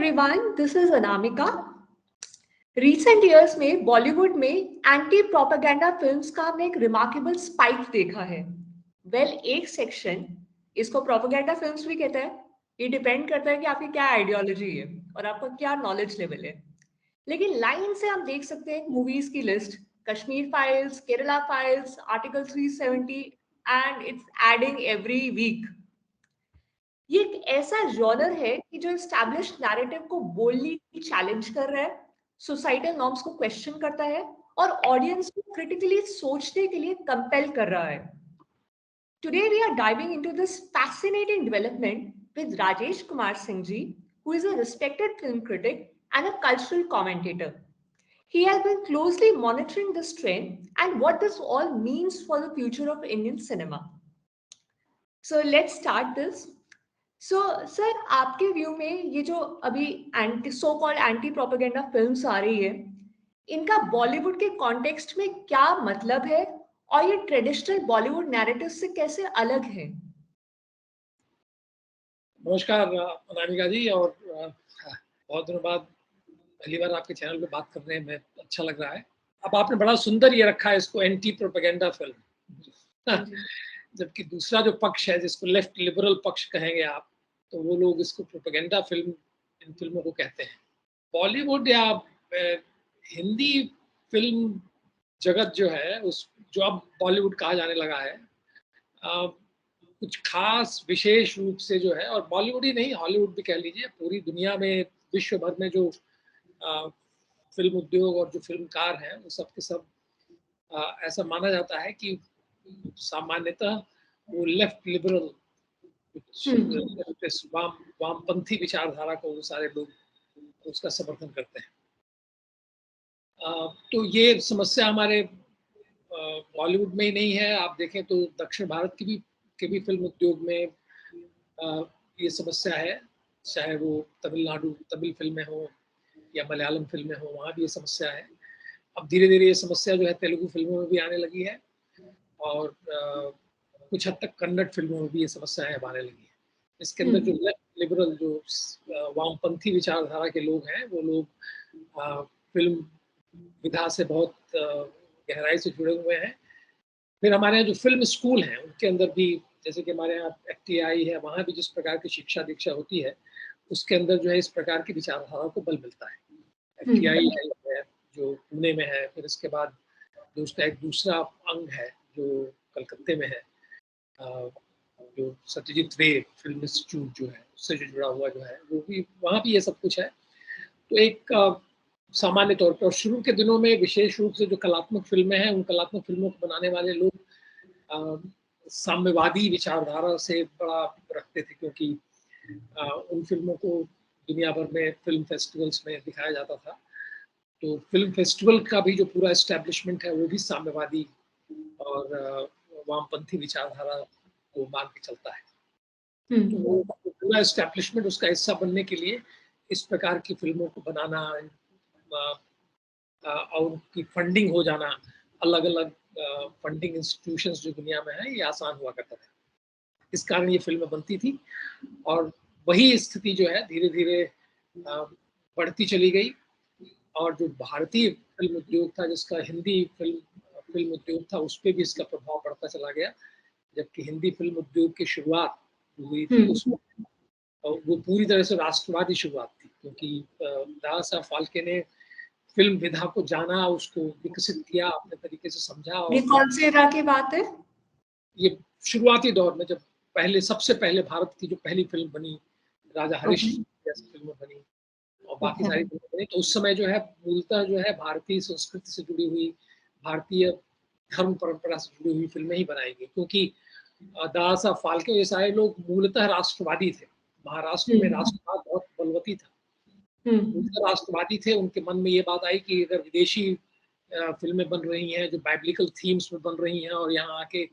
everyone, this is Anamika. Recent years में बॉलीवुड में anti propaganda films का हमने एक रिमार्केबल स्पाइक देखा है। एक सेक्शन इसको प्रोपेगेंडा फिल्म्स भी कहता है। ये डिपेंड करता है कि आपकी क्या आइडियोलॉजी है और आपका क्या नॉलेज लेवल है। लेकिन लाइन से हम देख सकते हैं मूवीज की list, Kashmir files, Kerala files, article 370 and it's adding every week. ये एक ऐसा जॉनर है कि जो एस्टैब्लिश्ड नैरेटिव को बोल्डली चैलेंज कर रहा है, सोसाइटल नॉर्म्स को क्वेश्चन करता है और ऑडियंस को क्रिटिकली सोचने के लिए कंपेल कर रहा है। Today we are diving into this fascinating development with Rajesh Kumar Singh ji, who is a respected film critic and a cultural commentator. He has been closely monitoring this trend and what this all means for the future of Indian cinema. So let's start this. Sir, आपके view में ये जो अभी anti so called anti propaganda films आ रही है, इनका बॉलीवुड के कॉन्टेक्स्ट में क्या मतलब है और ये ट्रेडिशनल बॉलीवुड नैरेटिव से कैसे अलग है? नमस्कार अनामिका जी, और बहुत दिनों बाद पहली बार आपके चैनल पे बात करने में अच्छा लग रहा है। अब आपने बड़ा सुंदर ये रखा है इसको, एंटी प्रोपेगेंडा फिल्म। जबकि दूसरा जो पक्ष है, जिसको लेफ्ट लिबरल पक्ष कहेंगे आप, तो वो लोग इसको प्रोपेगेंडा फिल्म, इन फिल्मों को कहते हैं। बॉलीवुड या हिंदी फिल्म जगत जो है, उस जो अब बॉलीवुड कहा जाने लगा है, कुछ खास विशेष रूप से जो है, और बॉलीवुड ही नहीं, हॉलीवुड भी कह लीजिए, पूरी दुनिया में, विश्व भर में जो फिल्म उद्योग और जो फिल्मकार हैं, वो सब के सब ऐसा माना जाता है कि सामान्यतः वो लेफ्ट लिबरल, वामपंथी विचारधारा को वो सारे लोग उसका समर्थन करते हैं। तो ये समस्या हमारे बॉलीवुड में ही नहीं है। आप देखें तो दक्षिण भारत के भी फिल्म उद्योग में ये समस्या है, चाहे वो तमिल फिल्में हो या मलयालम फिल्में हो, वहाँ भी ये समस्या है। अब धीरे धीरे ये समस्या जो है तेलुगु फिल्मों में भी आने लगी है, और कुछ हद तक कन्नड़ फिल्मों में भी ये समस्याएं अब आने लगी है। इसके अंदर जो लेफ्ट लिबरल, जो वामपंथी विचारधारा के लोग हैं, वो लोग फिल्म विधा से बहुत गहराई से जुड़े हुए हैं। फिर हमारे यहाँ जो फिल्म स्कूल हैं, उनके अंदर भी, जैसे कि हमारे यहाँ FTI है, वहाँ भी जिस प्रकार की शिक्षा दीक्षा होती है, उसके अंदर जो है इस प्रकार की विचारधारा को बल मिलता है। FTI है जो पुणे में है, फिर इसके बाद जो उसका एक दूसरा अंग है जो कलकत्ते में है, जो सत्यजीत रे फिल्म इंस्टीट्यूट जो है, उससे जो जुड़ा हुआ जो है, वो भी, वहाँ भी ये सब कुछ है। तो एक सामान्य तौर पर, और शुरू के दिनों में विशेष रूप से जो कलात्मक फिल्में हैं, उन कलात्मक फिल्मों को बनाने वाले लोग साम्यवादी विचारधारा से बड़ा रखते थे, क्योंकि उन फिल्मों को दुनिया भर में फिल्म फेस्टिवल्स में दिखाया जाता था। तो फिल्म फेस्टिवल का भी जो पूरा एस्टेब्लिशमेंट है, वो भी साम्यवादी और वामपंथी विचारधारा को मान के चलता है। तो वो पूरा एस्टेब्लिशमेंट उसका हिस्सा बनने के लिए इस प्रकार की फिल्मों को बनाना और उनकी फंडिंग हो जाना, अलग अलग फंडिंग इंस्टीट्यूशंस जो दुनिया में है, ये आसान हुआ करता था। इस कारण ये फिल्में बनती थी, और वही स्थिति जो है धीरे धीरे बढ़ती चली गई। और जो भारतीय फिल्म उद्योग था, जिसका हिंदी फिल्म उद्योग था, उस पर भी इसका प्रभाव पड़ता चला गया। जबकि हिंदी फिल्म उद्योग की शुरुआत हुई थी, उसमें वो पूरी तरह से राष्ट्रवादी शुरुआत थी, क्योंकि दादा साहब फाल्के ने फिल्म विधा को जाना, उसको विकसित किया, अपने तरीके से समझा। और ये कौन से एरा की बात है? ये शुरुआती दौर में, जब सबसे पहले भारत की जो पहली फिल्म बनी, राजा हरिश्चंद्र जैसी फिल्में बनी और बाकी सारी फिल्में बनी, तो उस समय जो है मूलतः जो है भारतीय संस्कृति से जुड़ी हुई, भारतीय धर्म परंपरा से जुड़ी हुई फिल्में ही बनाई गई, क्योंकि दादा साहब फाल्के ये सारे लोग मूलतः राष्ट्रवादी थे। महाराष्ट्र में राष्ट्रवाद बहुत बलवती था, राष्ट्रवादी थे। उनके मन में ये बात आई कि अगर विदेशी फिल्में बन रही हैं जो बाइब्लिकल थीम्स में बन रही हैं, और यहाँ आके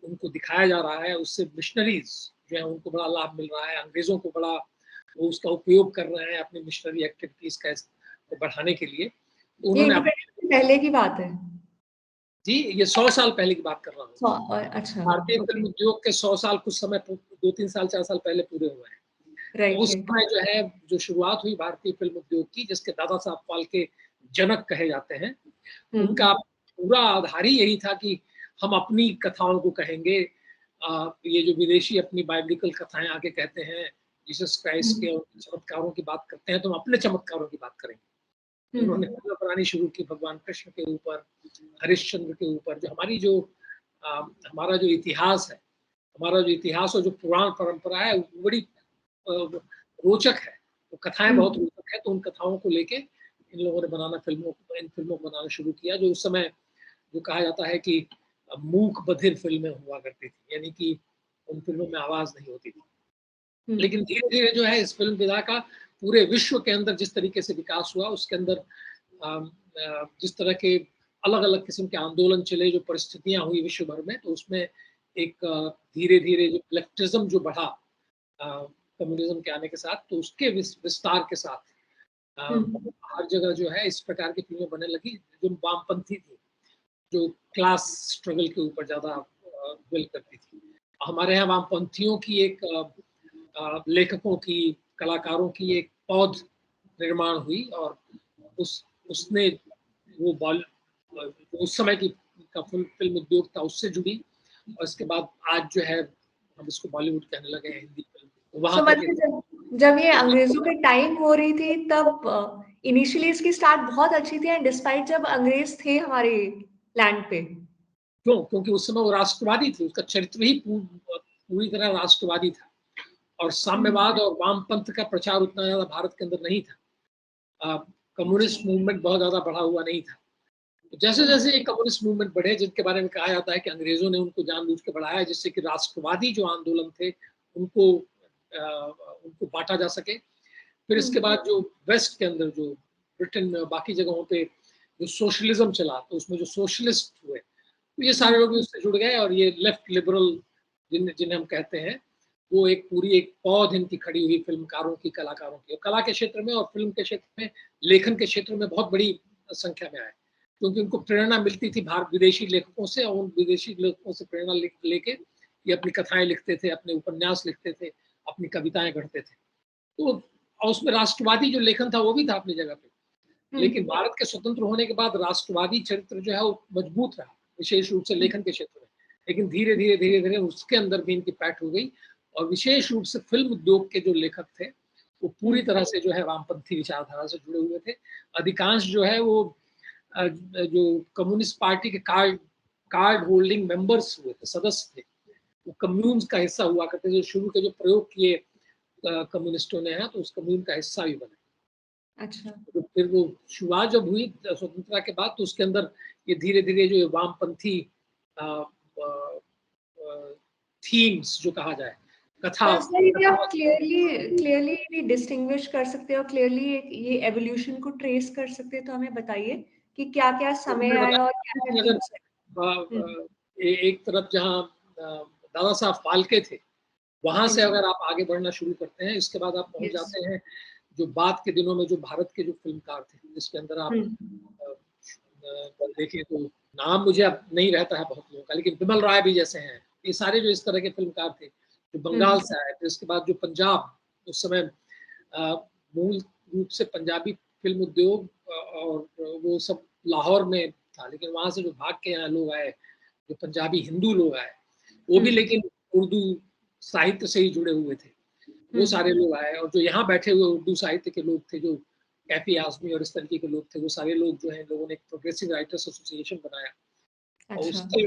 उनको दिखाया जा रहा है, उससे मिशनरीज जो है उनको बड़ा लाभ मिल रहा है, अंग्रेजों को बड़ा वो उसका उपयोग कर रहे हैं अपनी मिशनरी एक्टिविटीज को बढ़ाने के लिए। उन्होंने पहले की बात है जी, ये 100 साल पहले की बात कर रहा हूँ। अच्छा, भारतीय फिल्म उद्योग के 100 साल कुछ समय 2-3 साल 4 साल पहले पूरे हुए हैं। राइट उस राइट। समय जो है, जो शुरुआत हुई भारतीय फिल्म उद्योग की, जिसके दादा साहब फाल्के जनक कहे जाते हैं, उनका पूरा आधार ही यही था कि हम अपनी कथाओं को कहेंगे। ये जो विदेशी अपनी बाइब्लिकल कथाएं आके कहते हैं, जीसस क्राइस्ट के चमत्कारों की बात करते हैं, तो हम अपने चमत्कारों की बात करेंगे। उन्होंने फिल्म बनानी शुरू की भगवान कृष्ण के ऊपर, हरिश्चंद्र के ऊपर। जो हमारी जो हमारा जो इतिहास है, हमारा जो इतिहास और जो पुराण परंपरा है, वो बड़ी रोचक है। वो कथाएं बहुत रोचक है, तो उन कथाओं को लेके इन लोगों ने इन फिल्मों को बनाना शुरू किया, जो उस समय जो कहा जाता है कि मूक बधिर फिल्में हुआ करती थी, यानी कि उन फिल्मों में आवाज नहीं होती थी। लेकिन धीरे धीरे जो है इस फिल्म विधा का पूरे विश्व के अंदर जिस तरीके से विकास हुआ, उसके अंदर जिस तरह के अलग अलग किस्म के आंदोलन चले, जो परिस्थितियां हुई विश्व भर में, तो उसमें एक धीरे धीरे जो लेफ्टिज्म जो बढ़ा कम्युनिज्म के आने के साथ, तो उसके विस्तार के साथ हर जगह जो है इस प्रकार की फिल्में बनने लगी, जो वामपंथी थी, जो क्लास स्ट्रगल के ऊपर ज्यादा बिल करती थी। हमारे यहाँ वामपंथियों की एक लेखकों की, कलाकारों की एक पौध निर्माण हुई, और उसने वो उस समय की का फिल्म उद्योग था, उससे जुड़ी, और इसके बाद आज जो है हम इसको बॉलीवुड कहने लगे हैं, हिंदी फिल्म, वहां तक। जब ये अंग्रेजों के टाइम हो रही थी, तब इनिशियली इसकी स्टार्ट बहुत अच्छी थी, एंड डिस्पाइट जब अंग्रेज थे हमारे लैंड पे। क्यों? क्योंकि उस समय वो राष्ट्रवादी थी, उसका चरित्र ही पूरी तरह राष्ट्रवादी था, और साम्यवाद और वामपंथ का प्रचार उतना ज्यादा भारत के अंदर नहीं था। कम्युनिस्ट मूवमेंट बहुत ज्यादा बढ़ा हुआ नहीं था। जैसे जैसे ये कम्युनिस्ट मूवमेंट बढ़े, जिनके बारे में कहा जाता है कि अंग्रेजों ने उनको जानबूझ के बढ़ाया, जिससे कि राष्ट्रवादी जो आंदोलन थे उनको उनको बांटा जा सके। फिर इसके बाद जो वेस्ट के अंदर, जो ब्रिटेन में बाकी जगहों पे जो सोशलिज्म चला, तो उसमें जो सोशलिस्ट हुए, तो ये सारे लोग उससे जुड़ गए, और ये लेफ्ट लिबरल जिन्हें हम कहते हैं, वो एक पूरी एक पौध इनकी खड़ी हुई फिल्मकारों की, कलाकारों की, कला के क्षेत्र में और फिल्म के क्षेत्र में, लेखन के क्षेत्र में बहुत बड़ी संख्या में आए, क्योंकि उनको प्रेरणा मिलती थी विदेशी लेखकों से, और उन विदेशी लेखकों से प्रेरणा लेके ये अपनी कथाएं लिखते थे, अपने उपन्यास लिखते थे, अपनी कविताएं गढ़ते थे। तो और उसमें राष्ट्रवादी जो लेखन था वो भी था अपनी जगह पे, लेकिन भारत के स्वतंत्र होने के बाद राष्ट्रवादी चरित्र जो है वो मजबूत रहा, विशेष रूप से लेखन के क्षेत्र में। लेकिन धीरे धीरे उसके अंदर भी इनकी पैठ हो गई, और विशेष रूप से फिल्म उद्योग के जो लेखक थे वो पूरी तरह से जो है वामपंथी विचारधारा से जुड़े हुए थे। अधिकांश जो है वो जो कम्युनिस्ट पार्टी के कार्ड होल्डिंग मेंबर्स हुए थे, सदस्य थे, वो कम्यून्स का हिस्सा हुआ करते थे। शुरू के जो प्रयोग किए कम्युनिस्टों ने है, तो उस कम्यून का हिस्सा भी बने। अच्छा। तो फिर वो शुरुआत जब हुई स्वतंत्रता के बाद, तो उसके अंदर ये धीरे धीरे जो वामपंथी थीम्स जो कहा जाए, कथा, आप क्लियरली डिस्टिंग्विश कर सकते हो, क्लियरली ये एवोल्यूशन को ट्रेस कर सकते हैं, तो हमें बताइए कि क्या क्या समय आया और क्या क्या थीम्स है। एक तरफ जहाँ दादा साहब फाल्के थे, वहां से अगर आप आगे बढ़ना शुरू करते हैं, इसके बाद आप पहुंच जाते हैं जो बाद के दिनों में जो भारत के जो फिल्मकार थे, जिसके अंदर आप देखिए, तो नाम मुझे अब नहीं रहता है बहुत लोगों का, लेकिन बिमल राय भी जैसे हैं, ये सारे जो इस तरह के फिल्मकार थे, जो बंगाल से आए। फिर इसके बाद जो पंजाब, उस समय मूल रूप से पंजाबी फिल्म उद्योग और वो सब लाहौर में था, लेकिन वहां से जो भाग के यहाँ लोग आए, जो पंजाबी हिंदू लोग आए, वो भी लेकिन उर्दू साहित्य से ही जुड़े हुए थे, वो सारे लोग आए। और जो यहाँ बैठे हुए उर्दू साहित्य के लोग थे, जो कैफी आजमी और इस तरीके के लोग थे, वो सारे लोग जो है, लोगों ने एक प्रोग्रेसिव राइटर्स एसोसिएशन बनाया। और उसके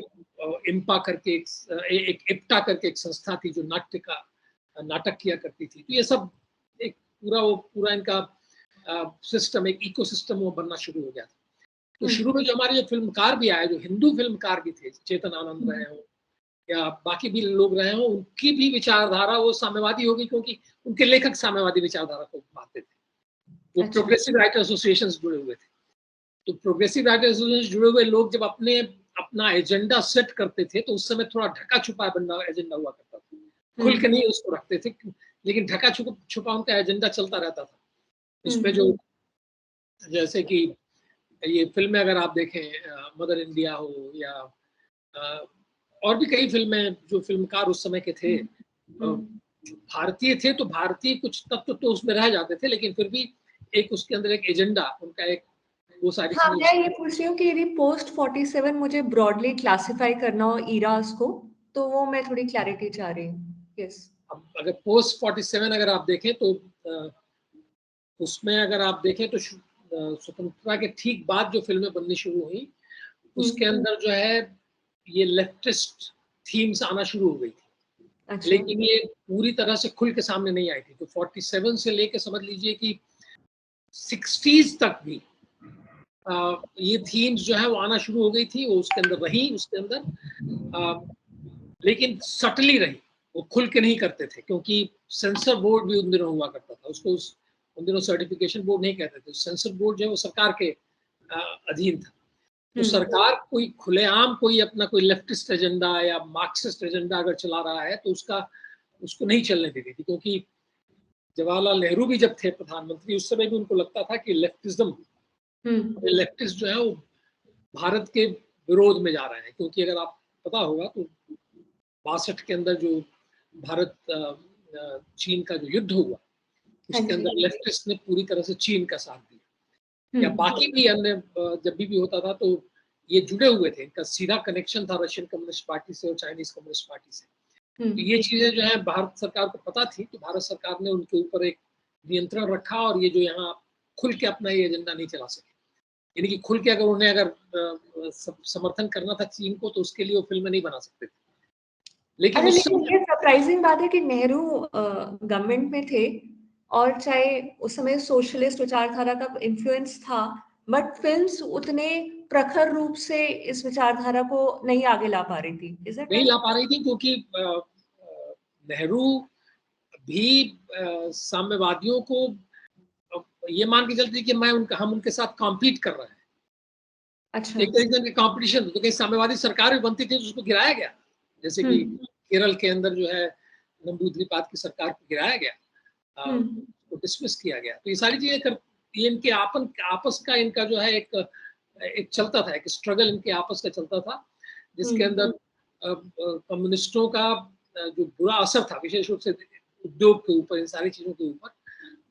इम्पा करके एक इप्टा करके एक संस्था थी जो नाटक किया करती थी। तो ये सब एक पूरा इनका सिस्टम, एक इकोसिस्टम वो बनना शुरू हो गया था। तो शुरू में जो हमारे जो फिल्मकार भी आए, जो हिंदू फिल्मकार भी थे, चेतन आनंद रहे हो या बाकी भी लोग रहे हो, उनकी भी विचारधारा वो साम्यवादी होगी, क्योंकि उनके लेखक साम्यवादी विचारधारा को मानते थे। वो प्रोग्रेसिव राइटर एसोसिएशन जुड़े हुए थे। तो प्रोग्रेसिव राइटर एसोसिएशन जुड़े हुए लोग जब अपना एजेंडा सेट करते थे, तो उस समय थोड़ा ढका छुपा एजेंडा हुआ करता था, खुल के नहीं उसको रखते थे, लेकिन ढका छुपा उनका एजेंडा चलता रहता था। उसमें जो जैसे कि ये फिल्में अगर आप देखें, मदर इंडिया हो या और भी कई फिल्में, जो फिल्मकार उस समय के थे, भारतीय थे तो भारतीय कुछ तत्व तो उसमें रह जाते थे, लेकिन फिर भी एक उसके अंदर एक एजेंडा उनका, एक वो सारी हाँ, मैं चीजें। ये पूछ रही हूँ कि यदि पोस्ट 47 मुझे ब्रॉडली क्लासिफाई करना हो ईरास को, तो वो मैं थोड़ी क्लैरिटी चाह रही हूँ। यस। अब अगर पोस्ट 47 अगर आप देखें तो उसमें अगर आप देखें तो स्वतंत्रता के ठीक बाद जो फिल्में बननी शुरू हुई, उसके अंदर जो है ये लेफ्टिस्ट थीम्स आना शुरू हो गई थी, अच्छा। लेकिन ये पूरी तरह से खुल के सामने नहीं आई थी। तो 47 से लेके समझ लीजिए कि 60s तक भी ये थीम्स जो है वो आना शुरू हो गई थी, वो उसके अंदर रही, उसके अंदर लेकिन सटली रही, वो खुल के नहीं करते थे, क्योंकि सेंसर बोर्ड भी उन दिनों हुआ करता था, उसको उन दिनों सर्टिफिकेशन बोर्ड नहीं कहते थे, सेंसर बोर्ड जो है वो सरकार के अधीन था। तो सरकार कोई खुलेआम कोई अपना कोई लेफ्टिस्ट एजेंडा या मार्क्सिस्ट एजेंडा अगर चला रहा है तो उसको नहीं चलने देती थी, क्योंकि जवाहरलाल नेहरू भी जब थे प्रधानमंत्री, उस समय भी उनको लगता था कि लेफ्टिस्ट जो है वो भारत के विरोध में जा रहे हैं। क्योंकि अगर आप पता होगा तो 62 के अंदर जो भारत चीन का जो युद्ध हुआ, उसके अंदर लेफ्टिस्ट ने पूरी तरह से चीन का साथ दिया, या बाकी भी अन्य जब भी होता था तो ये जुड़े हुए थे, इनका सीधा कनेक्शन था रशियन कम्युनिस्ट पार्टी से और चाइनीज कम्युनिस्ट पार्टी से। तो ये चीजें जो है भारत सरकार को पता थी, तो भारत सरकार ने उनके ऊपर एक नियंत्रण रखा, और ये जो यहाँ खुल के अपना ये एजेंडा नहीं चला सके। यानी कि खुल के अगर उन्हें अगर समर्थन करना था चीन को, तो उसके लिए वो फिल्में नहीं बना सकते थे। लेकिन ये सरप्राइजिंग बात है कि नेहरू गवर्नमेंट में थे, और चाहे उस समय सोशलिस्ट विचारधारा का इन्फ्लुएंस था, बट फिल्म्स उतने प्रखर रूप से इस विचारधारा को नहीं आगे ला पा रही थी। नहीं ला पा रही थी, क्योंकि नेहरू भी साम्यवादियों को ये मान के चलते कि हम उनके साथ कॉम्पीट कर रहे हैं। अच्छा। एक तरीके से कॉम्पिटिशन, तो कहीं साम्यवादी सरकार भी बनती थी तो उसको गिराया गया, जैसे कि केरल के अंदर जो है नंबूद्रिपाद की सरकार को गिराया गया, उसको डिसमिस किया गया। तो ये सारी चीजें ये इनके आपस का इनका जो है एक चलता था, एक स्ट्रगल इनके आपस का चलता था, जिसके अंदर कम्युनिस्टों का जो बुरा असर था, विशेष रूप से उद्योग के ऊपर, इन सारी चीजों के ऊपर,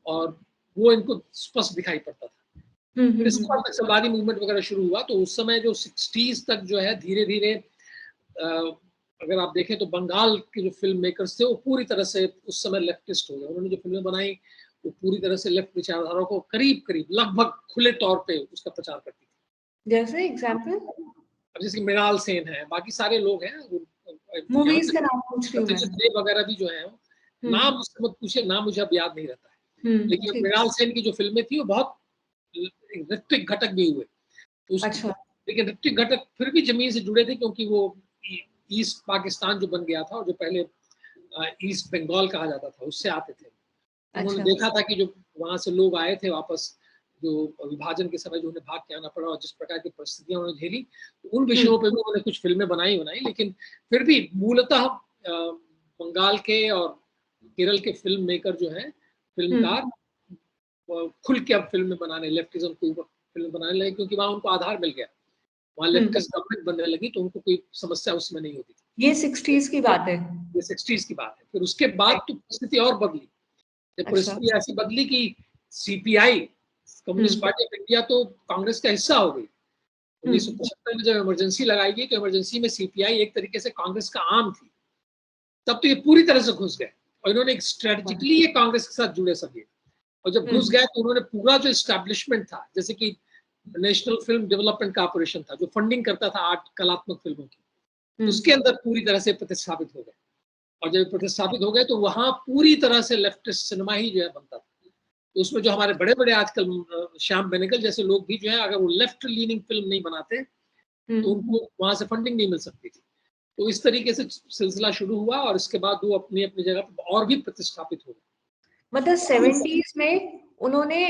और वो इनको स्पष्ट दिखाई पड़ता था। फिर इसके बाद नक्सलवादी मूवमेंट वगैरह शुरू हुआ, तो उस समय जो 60s तक जो है धीरे धीरे अगर आप देखें तो बंगाल के जो फिल्म मेकर्स थे वो पूरी तरह से उस समय लेफ्टिस्ट हो गए। उन्होंने जो फिल्में बनाई वो पूरी तरह से लेफ्ट विचारधारा को करीब लगभग खुले तौर पे उसका प्रचार करती थी। जैसे एग्जाम्पल? अब जैसे मृणाल सेन है, बाकी सारे लोग हैं, मूवीज का नाम पूछ रही हूँ मैं। सत्यजित रे वगैरह भी जो है, नाम मुझसे मत पूछिए, नाम मुझे अब याद नहीं रहता है, लेकिन मृणाल सेन की जो फिल्में थी वो बहुत ऋत्विक घटक भी हुए। अच्छा। लेकिन ऋत्विक घटक फिर भी जमीन से जुड़े थे, क्योंकि वो ईस्ट पाकिस्तान जो बन गया था, और जो पहले ईस्ट बंगाल कहा जाता था, उससे आते थे। उन्होंने देखा था कि जो वहां से लोग आए थे वापस, जो विभाजन के समय जो उन्हें भाग के आना पड़ा और जिस प्रकार की परिस्थितियां उन्होंने झेली, तो उन विषयों पर भी उन्होंने कुछ फिल्में बनाई, लेकिन फिर भी मूलतः बंगाल के और केरल के फिल्म मेकर जो है, फिल्मकार, खुल के अब फिल्में बनाने, लेफ्टिज्म के ऊपर फिल्म बनाने लगे, क्योंकि वहां उनको आधार मिल गया, वहां लेफ्टिस्ट गवर्नमेंट बनने लगी, तो उनको कोई समस्या उसमें नहीं होती थी। ये 60s की बात है। ये 60s की बात है। फिर उसके बाद तो परिस्थिति और बदली। परिस्थिति ऐसी बदली कि CPI, communist party of India, तो कांग्रेस का हिस्सा हो गई। 1975 में जब इमरजेंसी लगाई गई, तो इमरजेंसी में सीपीआई एक तरीके से कांग्रेस का आर्म थी। तब तो ये पूरी तरह से घुस गए, और इन्होंने एक स्ट्रेटेजिकली ये कांग्रेस के साथ जुड़े सके, और जब घुस गए तो उन्होंने पूरा जो एस्टैब्लिशमेंट था, जैसे कि नेशनल फिल्म डेवलपमेंट कॉर्पोरेशन था जो फंडिंग करता था आर्ट कलात्मक फिल्मों की, उसके अंदर पूरी तरह से प्रतिस्थापित हो गए। और जब प्रतिस्थापित हो गए तो वहां पूरी तरह से लेफ्टिस्ट सिनेमा ही जो है बनता था। तो उसमें जो हमारे बड़े बड़े आजकल श्याम बेनेगल जैसे लोग भी जो है, अगर वो लेफ्ट लीनिंग फिल्म नहीं बनाते तो उनको वहां से फंडिंग नहीं मिल सकती थी। तो इस तरीके से सिलसिला शुरू हुआ, और इसके बाद वो अपनी अपनी जगह पर और भी प्रतिस्थापित हो गए। मतलब 70s में उन्होंने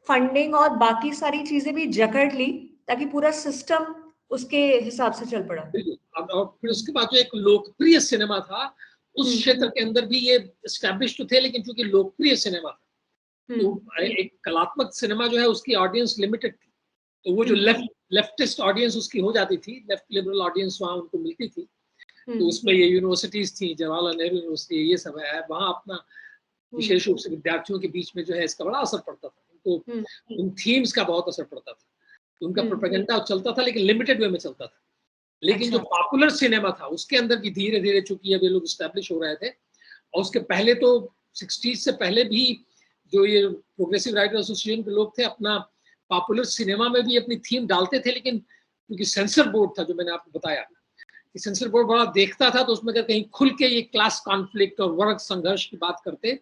फंडिंग और बाकी सारी चीजें भी जकड़ ली, ताकि पूरा सिस्टम उसके हिसाब से चल पड़ा। बिल्कुल। और फिर उसके बाद जो एक लोकप्रिय सिनेमा था, उस क्षेत्र के अंदर भी ये एस्टैब्लिश तो थे, लेकिन चूंकि लोकप्रिय सिनेमा था, तो एक कलात्मक सिनेमा जो है उसकी ऑडियंस लिमिटेड थी, तो वो जो लेफ्टिस्ट ऑडियंस उसकी हो जाती थी, लेफ्ट लिबरल ऑडियंस वहां उनको मिलती थी, तो उसमें ये यूनिवर्सिटीज थी, जवाहरलाल नेहरू यूनिवर्सिटी, ये सब है, वहाँ अपना विशेष रूप से विद्यार्थियों के बीच में जो है इसका बड़ा असर पड़ता था, उनको उन थीम्स का बहुत असर पड़ता था, उनका प्रोपेगेंडा चलता था लेकिन लिमिटेड वे में चलता था। लेकिन जो पॉपुलर सिनेमा था उसके अंदर भी धीरे धीरे चूंकि अब ये लोग स्टैब्लिश हो रहे थे, और उसके पहले तो 60s से पहले भी जो ये प्रोग्रेसिव राइटर एसोसिएशन के लोग थे अपना पॉपुलर सिनेमा में भी अपनी थीम डालते थे, लेकिन क्योंकि सेंसर बोर्ड था, जो मैंने आपको बताया कि सेंसर बोर्ड बड़ा देखता था, तो उसमें अगर कहीं खुल के ये क्लास कॉन्फ्लिक्ट और वर्ग संघर्ष की बात करते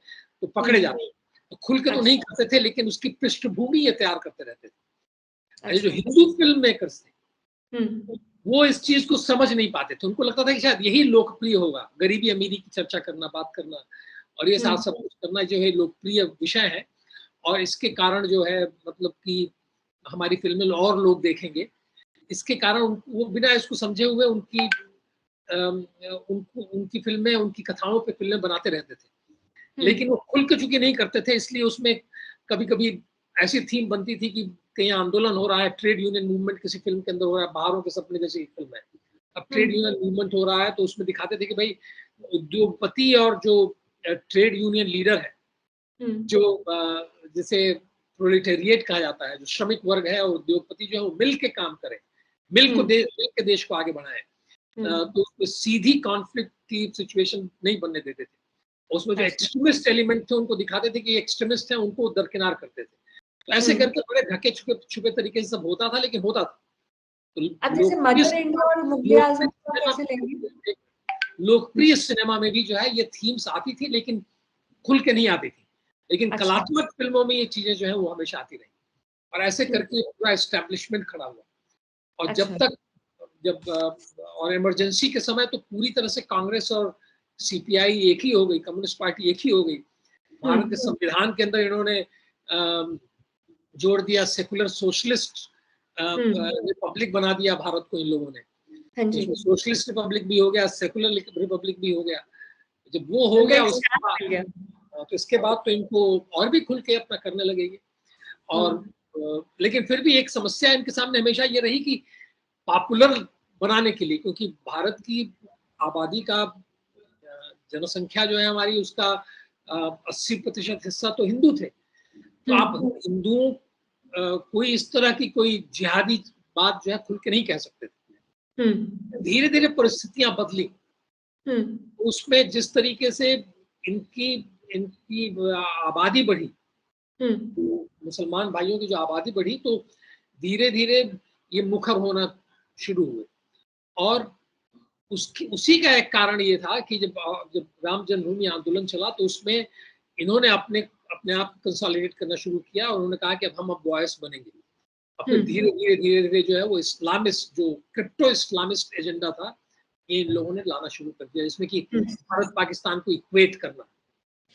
तो पकड़े जाते, तो खुल के तो नहीं करते थे, लेकिन उसकी पृष्ठभूमि ये तैयार करते रहते थे। जो हिंदू फिल्म मेकर्स थे वो इस चीज को समझ नहीं पाते थे, उनको लगता था कि शायद यही लोकप्रिय होगा, गरीबी अमीरी की चर्चा करना, बात करना और ये साथ सब कुछ करना जो है लोकप्रिय विषय है, और इसके कारण जो है मतलब कि हमारी फिल्में और लोग देखेंगे, इसके कारण वो बिना इसको समझे हुए उनकी फिल्में, उनकी कथाओं पे फिल्में बनाते रहते थे। लेकिन वो खुल के चूंकि नहीं करते थे, इसलिए उसमें कभी कभी ऐसी थीम बनती थी कि कहीं आंदोलन हो रहा है, ट्रेड यूनियन मूवमेंट किसी फिल्म के अंदर हो रहा है, बाहरों के सपने जैसी फिल्म है, अब ट्रेड यूनियन मूवमेंट हो रहा है, तो उसमें दिखाते थे कि भाई उद्योगपति और जो ट्रेड यूनियन लीडर है, जो जिसे प्रोलेटेरिएट कहा जाता है, जो श्रमिक वर्ग है, और उद्योगपति जो है वो मिल के काम करे, मिल के देश को आगे बढ़ाए, तो उसमें सीधी कॉन्फ्लिक्ट की सिचुएशन नहीं बनने देते थे। उसमें जो एक्सट्रीमिस्ट एलिमेंट थे उनको दिखाते थे कि एक्सट्रीमिस्ट हैं, उनको दरकिनार करते थे। तो ऐसे करके बड़े ढके छुपे तरीके से सब होता था, लेकिन होता था। अब जैसे मदर इंडिया और मुगले आजम को कैसे लेंगे? लोकप्रिय सिनेमा में भी जो है ये थीम्स आती थी, लेकिन खुल के नहीं आती थी, लेकिन कलात्मक फिल्मों में ये चीजें जो है वो हमेशा आती रही, और ऐसे करके पूरा एस्टेब्लिशमेंट खड़ा हुआ। और जब और इमरजेंसी के समय तो पूरी तरह से कांग्रेस और सीपीआई एक ही हो गई, कम्युनिस्ट पार्टी एक ही हो गई। भारत के संविधान के अंदर इन्होंने जोड़ दिया सेकुलर सोशलिस्ट रिपब्लिक बना दिया भारत को इन लोगों ने, तो सोशलिस्ट रिपब्लिक भी हो गया, सेकुलर रिपब्लिक भी हो गया। जब वो हो गया उसके बाद तो इसके बाद तो इनको और भी खुल के अपना करने लगेंगे। और लेकिन फिर भी एक समस्या इनके सामने हमेशा ये रही कि पॉपुलर बनाने के लिए, क्योंकि भारत की आबादी का जनसंख्या जो है हमारी, उसका 80% हिस्सा तो हिंदू थे, तो आप हिंदुओं कोई इस तरह की कोई जिहादी बात जो है खुल के नहीं कह सकते थे। धीरे धीरे परिस्थितियां बदली, उसमें जिस तरीके से इनकी आबादी बढ़ी, तो मुसलमान भाइयों की जो आबादी बढ़ी, तो धीरे धीरे ये मुखर होना शुरू हुए। और उसी का एक कारण ये था कि जब राम जन्मभूमि आंदोलन चला, तो उसमें इन्होंने अपने आप कंसोलिडेट करना शुरू किया, और उन्होंने कहा कि अब हम वॉइस बनेंगे। और फिर धीरे धीरे जो है वो इस्लामिस्ट, जो क्रिप्टो इस्लामिस्ट एजेंडा था, ये इन लोगों ने लाना शुरू कर दिया, जिसमें कि भारत पाकिस्तान को इक्वेट करना,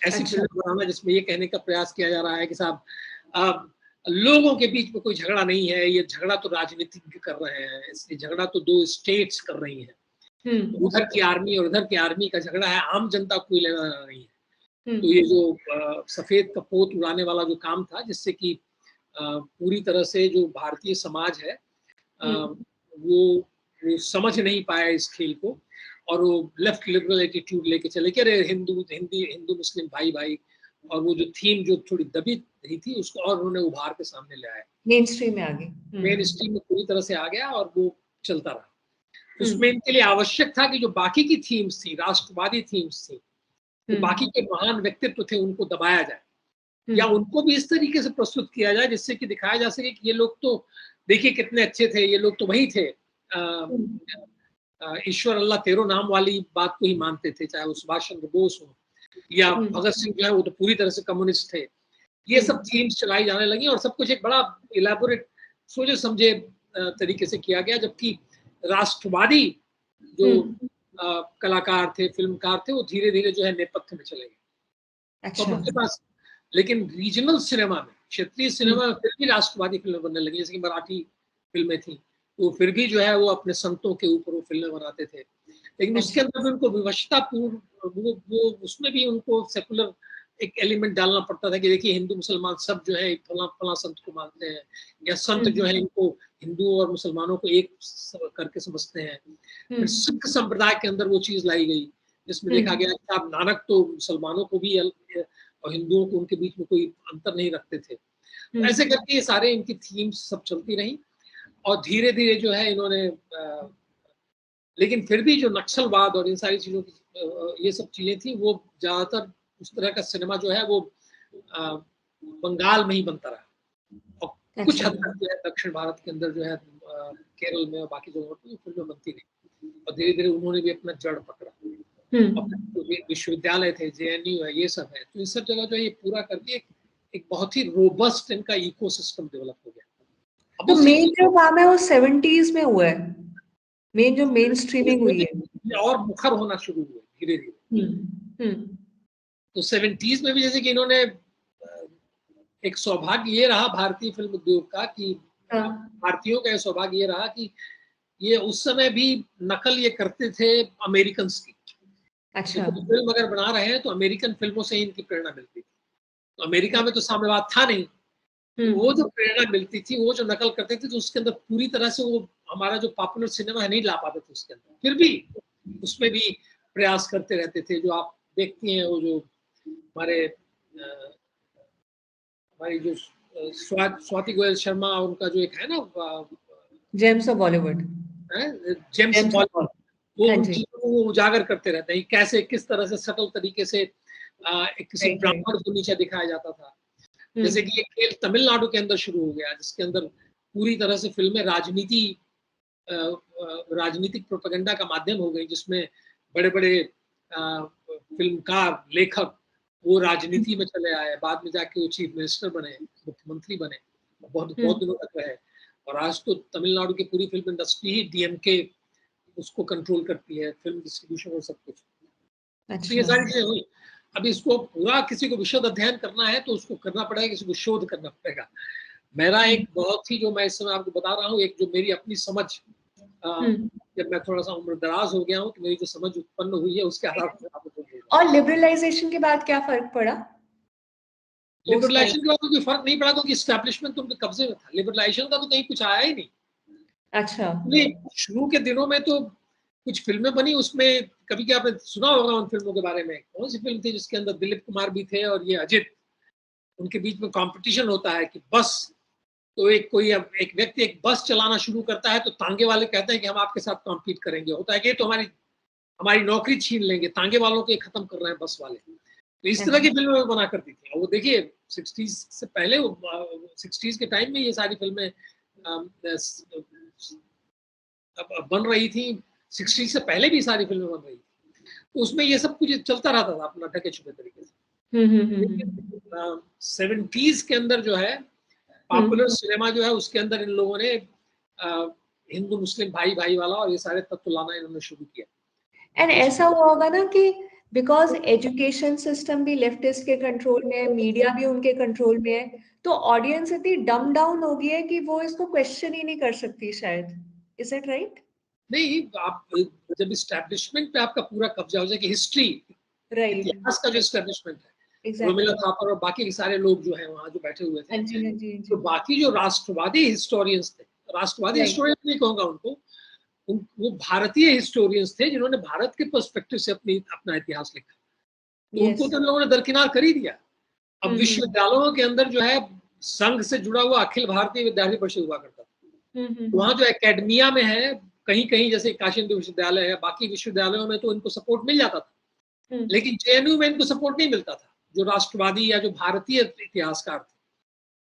ऐसी फिल्म बनाना जिसमें ये कहने का प्रयास किया जा रहा है कि साहब लोगों के बीच में कोई झगड़ा नहीं है, ये झगड़ा तो राजनीतिज्ञ कर रहे हैं, इसलिए झगड़ा तो दो स्टेट्स कर रही हैं, तो उधर की आर्मी और उधर की आर्मी का झगड़ा है, आम जनता को कोई लेना देना नहीं है। तो ये जो सफेद कपोत उड़ाने वाला जो काम था, जिससे कि पूरी तरह से जो भारतीय समाज है वो समझ नहीं पाया इस खेल को, और वो लेफ्ट लिबरल एटीट्यूड लेके चले कि अरे हिंदू मुस्लिम भाई भाई, और वो जो थीम जो थोड़ी दबी रही थी उसको और उन्होंने उभार के सामने ले आया, मेन स्ट्रीम में आ गई, मेन स्ट्रीम में पूरी तरह से आ गया, और वो चलता रहा। उसमें इनके लिए आवश्यक था कि जो बाकी की थीम्स थी, राष्ट्रवादी थीम्स थी, तो बाकी के महान व्यक्तित्व थे, उनको दबाया जाए, या उनको भी इस तरीके से प्रस्तुत किया जाए जिससे कि दिखाया जा सके कि ये लोग तो देखिए कितने अच्छे थे, ये लोग तो वही थे, ईश्वर अल्लाह तेरो नाम वाली बात को ही मानते थे, चाहे वो सुभाष चंद्र बोस हो या भगत सिंह जो है वो तो पूरी तरह से कम्युनिस्ट थे। ये सब थीम्स चलाई जाने लगी, और सब कुछ एक बड़ा इलेबोरेट सोचे समझे तरीके से किया गया, जबकि राष्ट्रवादी जो कलाकार थे, फिल्मकार थे, वो धीरे धीरे जो है नेपथ्य में चले गए। तो उनके पास, लेकिन रीजनल सिनेमा में, क्षेत्रीय सिनेमा में फिर भी राष्ट्रवादी फिल्में बनने लगी, जैसे कि मराठी फिल्में थी, तो फिर भी जो है वो अपने संतों के ऊपर वो फिल्में बनाते थे, लेकिन उसके अंदर भी उनको विवशता पूर्व वो उसमें भी उनको सेकुलर एक एलिमेंट डालना पड़ता था कि देखिए हिंदू मुसलमान सब जो है फला फला संत को मानते हैं, या संत जो है इनको हिंदू और मुसलमानों को एक करके समझते हैं। फिर सिख संप्रदाय के अंदर वो चीज लाई गई जिसमें देखा गया कि आप नानक तो मुसलमानों को भी और हिंदुओं को उनके बीच में कोई अंतर नहीं रखते थे। तो ऐसे करके ये सारे इनकी थीम्स सब चलती रही और धीरे धीरे जो है इन्होंने लेकिन फिर भी जो नक्सलवाद और इन सारी चीजों की ये सब चीजें थी, वो ज्यादातर उस तरह का सिनेमा जो है वो बंगाल में ही बनता रहा और कुछ हद तक जो है दक्षिण भारत के अंदर जो है केरल में और बाकी जगहों पर फिल्में बनती रही और धीरे धीरे उन्होंने भी अपना जड़ पकड़ा। और विश्वविद्यालय थे, JNU है, ये सब है, तो इन सब जगह जो है ये पूरा करके एक बहुत ही रोबस्ट इनका इकोसिस्टम डेवलप हो गया। तो मेन जो काम है वो 70s में हुआ है, मेन जो मेन स्ट्रीमिंग हुई है और मुखर होना शुरू हुआ धीरे धीरे। तो 70s में भी जैसे कि इन्होंने एक सौभाग्य ये रहा भारतीय फिल्म उद्योग का कि भारतीयों का सौभाग्य ये रहा कि ये उस समय भी नकल ये करते थे अमेरिकन की। अच्छा। तो फिल्म अगर बना रहे हैं तो अमेरिकन फिल्मों से ही इनकी प्रेरणा मिलती थी। तो अमेरिका में तो साम्यवाद था नहीं, तो वो जो प्रेरणा मिलती थी, वो जो नकल करते थे, तो उसके अंदर पूरी तरह से वो हमारा जो पॉपुलर सिनेमा है नहीं ला पाते थे उसके अंदर। फिर भी उसमें भी प्रयास करते रहते थे। जो आप देखती हैं वो जो हमारी जो स्वाति गोयल शर्मा, उनका जो एक है ना James of Bollywood, James Bollywood, वो उन चीजों को उजागर करते रहते हैं कैसे किस तरह से सटल तरीके से किसी ब्राह्मण को नीचे दिखाया जाता था। जैसे कि ये खेल तमिलनाडु के अंदर शुरू हो गया, जिसके अंदर पूरी तरह से फिल्में राजनीतिक प्रोपेगेंडा का माध्यम हो गई, जिसमें बड़े बड़े फिल्मकार लेखक वो राजनीति में चले आए, बाद में जाके वो चीफ मिनिस्टर बने, मुख्यमंत्री बने, बहुत दिनों तक रहे। और आज तो तमिलनाडु की पूरी फिल्म इंडस्ट्री ही DMK उसको कंट्रोल करती है, फिल्म डिस्ट्रीब्यूशन और सब कुछ। तो ये सारी चीजें हुई। अब इसको पूरा किसी को विशद अध्ययन करना है तो उसको करना पड़ेगा, किसी को शोध करना पड़ेगा। मेरा एक बहुत ही जो मैं इस समय आपको बता रहा हूँ, एक जो मेरी अपनी समझ, जब मैं थोड़ा सा उम्र दराज हो गया हूँ तो मेरी जो समझ उत्पन्न हुई है उसके आधार पर आपको। और लिबरलाइजेशन के बाद क्या फर्क पड़ा? लिबरलाइजेशन के बाद तो कोई फर्क नहीं पड़ा, क्योंकि एस्टैब्लिशमेंट तो उनके कब्जे में था। लिबरलाइजेशन का तो कहीं कुछ आया ही नहीं। अच्छा। शुरू के दिनों में तो कुछ फिल्में बनी, उसमें कभी क्या आपने सुना होगा उन फिल्मों के बारे में। कौन सी फिल्म थी जिसके अंदर दिलीप कुमार भी थे और ये अजित, उनके बीच में कंपटीशन होता है कि बस, तो एक व्यक्ति एक बस चलाना शुरू करता है तो तांगे वाले कहते हैं कि हम आपके साथ कॉम्पीट करेंगे। होता है कि तो हमारी नौकरी छीन लेंगे, तांगे वालों को खत्म कर रहे हैं बस वाले। तो इस तरह की फिल्में बना करती थी। और वो देखिए 60s से पहले, 60s के टाइम में ये सारी फिल्में बन रही थी। 60s से पहले भी सारी फिल्में बन रही थी, तो उसमें ये सब कुछ चलता रहता था अपना ढके छुपे तरीके से। 70s के अंदर जो है पॉपुलर सिनेमा जो है, उसके अंदर इन लोगों ने हिंदू मुस्लिम भाई भाई वाला और ये सारे तत्व लाना इन्होंने शुरू किया। एंड ऐसा हुआ होगा ना कि बिकॉज एजुकेशन सिस्टम भी लेफ्टिस्ट के कंट्रोल में है, मीडिया भी उनके कंट्रोल में है, तो ऑडियंस इतनी डम डाउन हो गई है कि वो इसको क्वेश्चन ही नहीं कर सकती शायद। Is it right? नहीं, आप जब एस्टैब्लिशमेंट पे आपका पूरा कब्जा हो जाए कि हिस्ट्री, इतिहास का जो एस्टैब्लिशमेंट है, रोमिला थापर और बाकी के सारे लोग जो हैं वहाँ जो बैठे हुए थे, तो बाकी जो राष्ट्रवादी हिस्टोरियंस थे, राष्ट्रवादी हिस्टोरियंस नहीं कहूँगा उनको, वो भारतीय हिस्टोरियंस थे जिन्होंने भारत के पर्सपेक्टिव से अपना इतिहास लिखा। तो उनको तो लोगों ने दरकिनार कर ही दिया। अब विश्वविद्यालयों के अंदर जो है संघ से जुड़ा हुआ अखिल भारतीय विद्यार्थी परिषद हुआ करता था। वहाँ जो एकेडमिया में है, कहीं कहीं जैसे काशी हिंदू विश्वविद्यालय है, बाकी विश्वविद्यालयों में तो इनको सपोर्ट मिल जाता था, लेकिन JNU में इनको सपोर्ट नहीं मिलता था। जो राष्ट्रवादी या जो भारतीय इतिहासकार थे,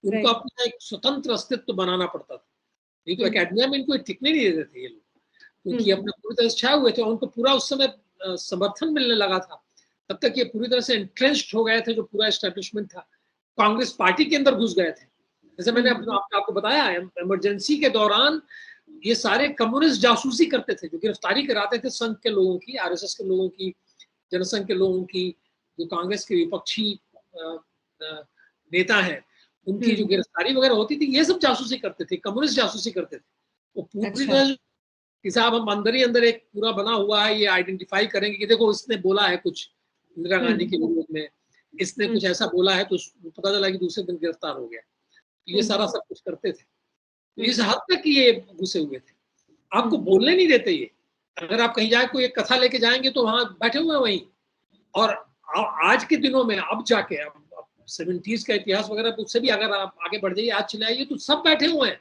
उनको अपना एक स्वतंत्र अस्तित्व बनाना पड़ता था। नहीं तो एकेडमिया में इनको टिकने नहीं देते थे ये लोग, क्योंकि अपने पूरी तरह से छाए हुए थे। उनको पूरा उस समय समर्थन मिलने लगा था। तब तक ये पूरी तरह से एंट्रेंच्ड हो गए थे, जो पूरा एस्टेब्लिशमेंट था कांग्रेस पार्टी के अंदर घुस गए थे। जैसे मैंने आपको बताया, इमरजेंसी के दौरान ये सारे कम्युनिस्ट जासूसी करते थे, जो गिरफ्तारी कराते थे संघ के लोगों की, RSS के लोगों की, जनसंघ के लोगों की, जो कांग्रेस के विपक्षी नेता हैं उनकी जो गिरफ्तारी वगैरह होती थी, ये सब जासूसी करते थे, कम्युनिस्ट जासूसी करते थे। वो पूरी तरह कि साहब हम अंदर ही अंदर एक पूरा बना हुआ है, ये आइडेंटिफाई करेंगे कि देखो इसने बोला है कुछ इंदिरा गांधी के विरोध में, इसने कुछ ऐसा बोला है तो पता चला कि दूसरे दिन गिरफ्तार हो गया। ये सारा सब कुछ करते थे। तो इस हद तक ये घुसे हुए थे, आपको बोलने नहीं देते ये। अगर आप कहीं जाए कोई एक कथा लेके जाएंगे तो वहां बैठे हुए हैं वहीं। और आज के दिनों में अब जाके अब 70s का इतिहास वगैरह उससे भी अगर आप आगे बढ़ जाइए, आज चले आइए तो सब बैठे हुए हैं।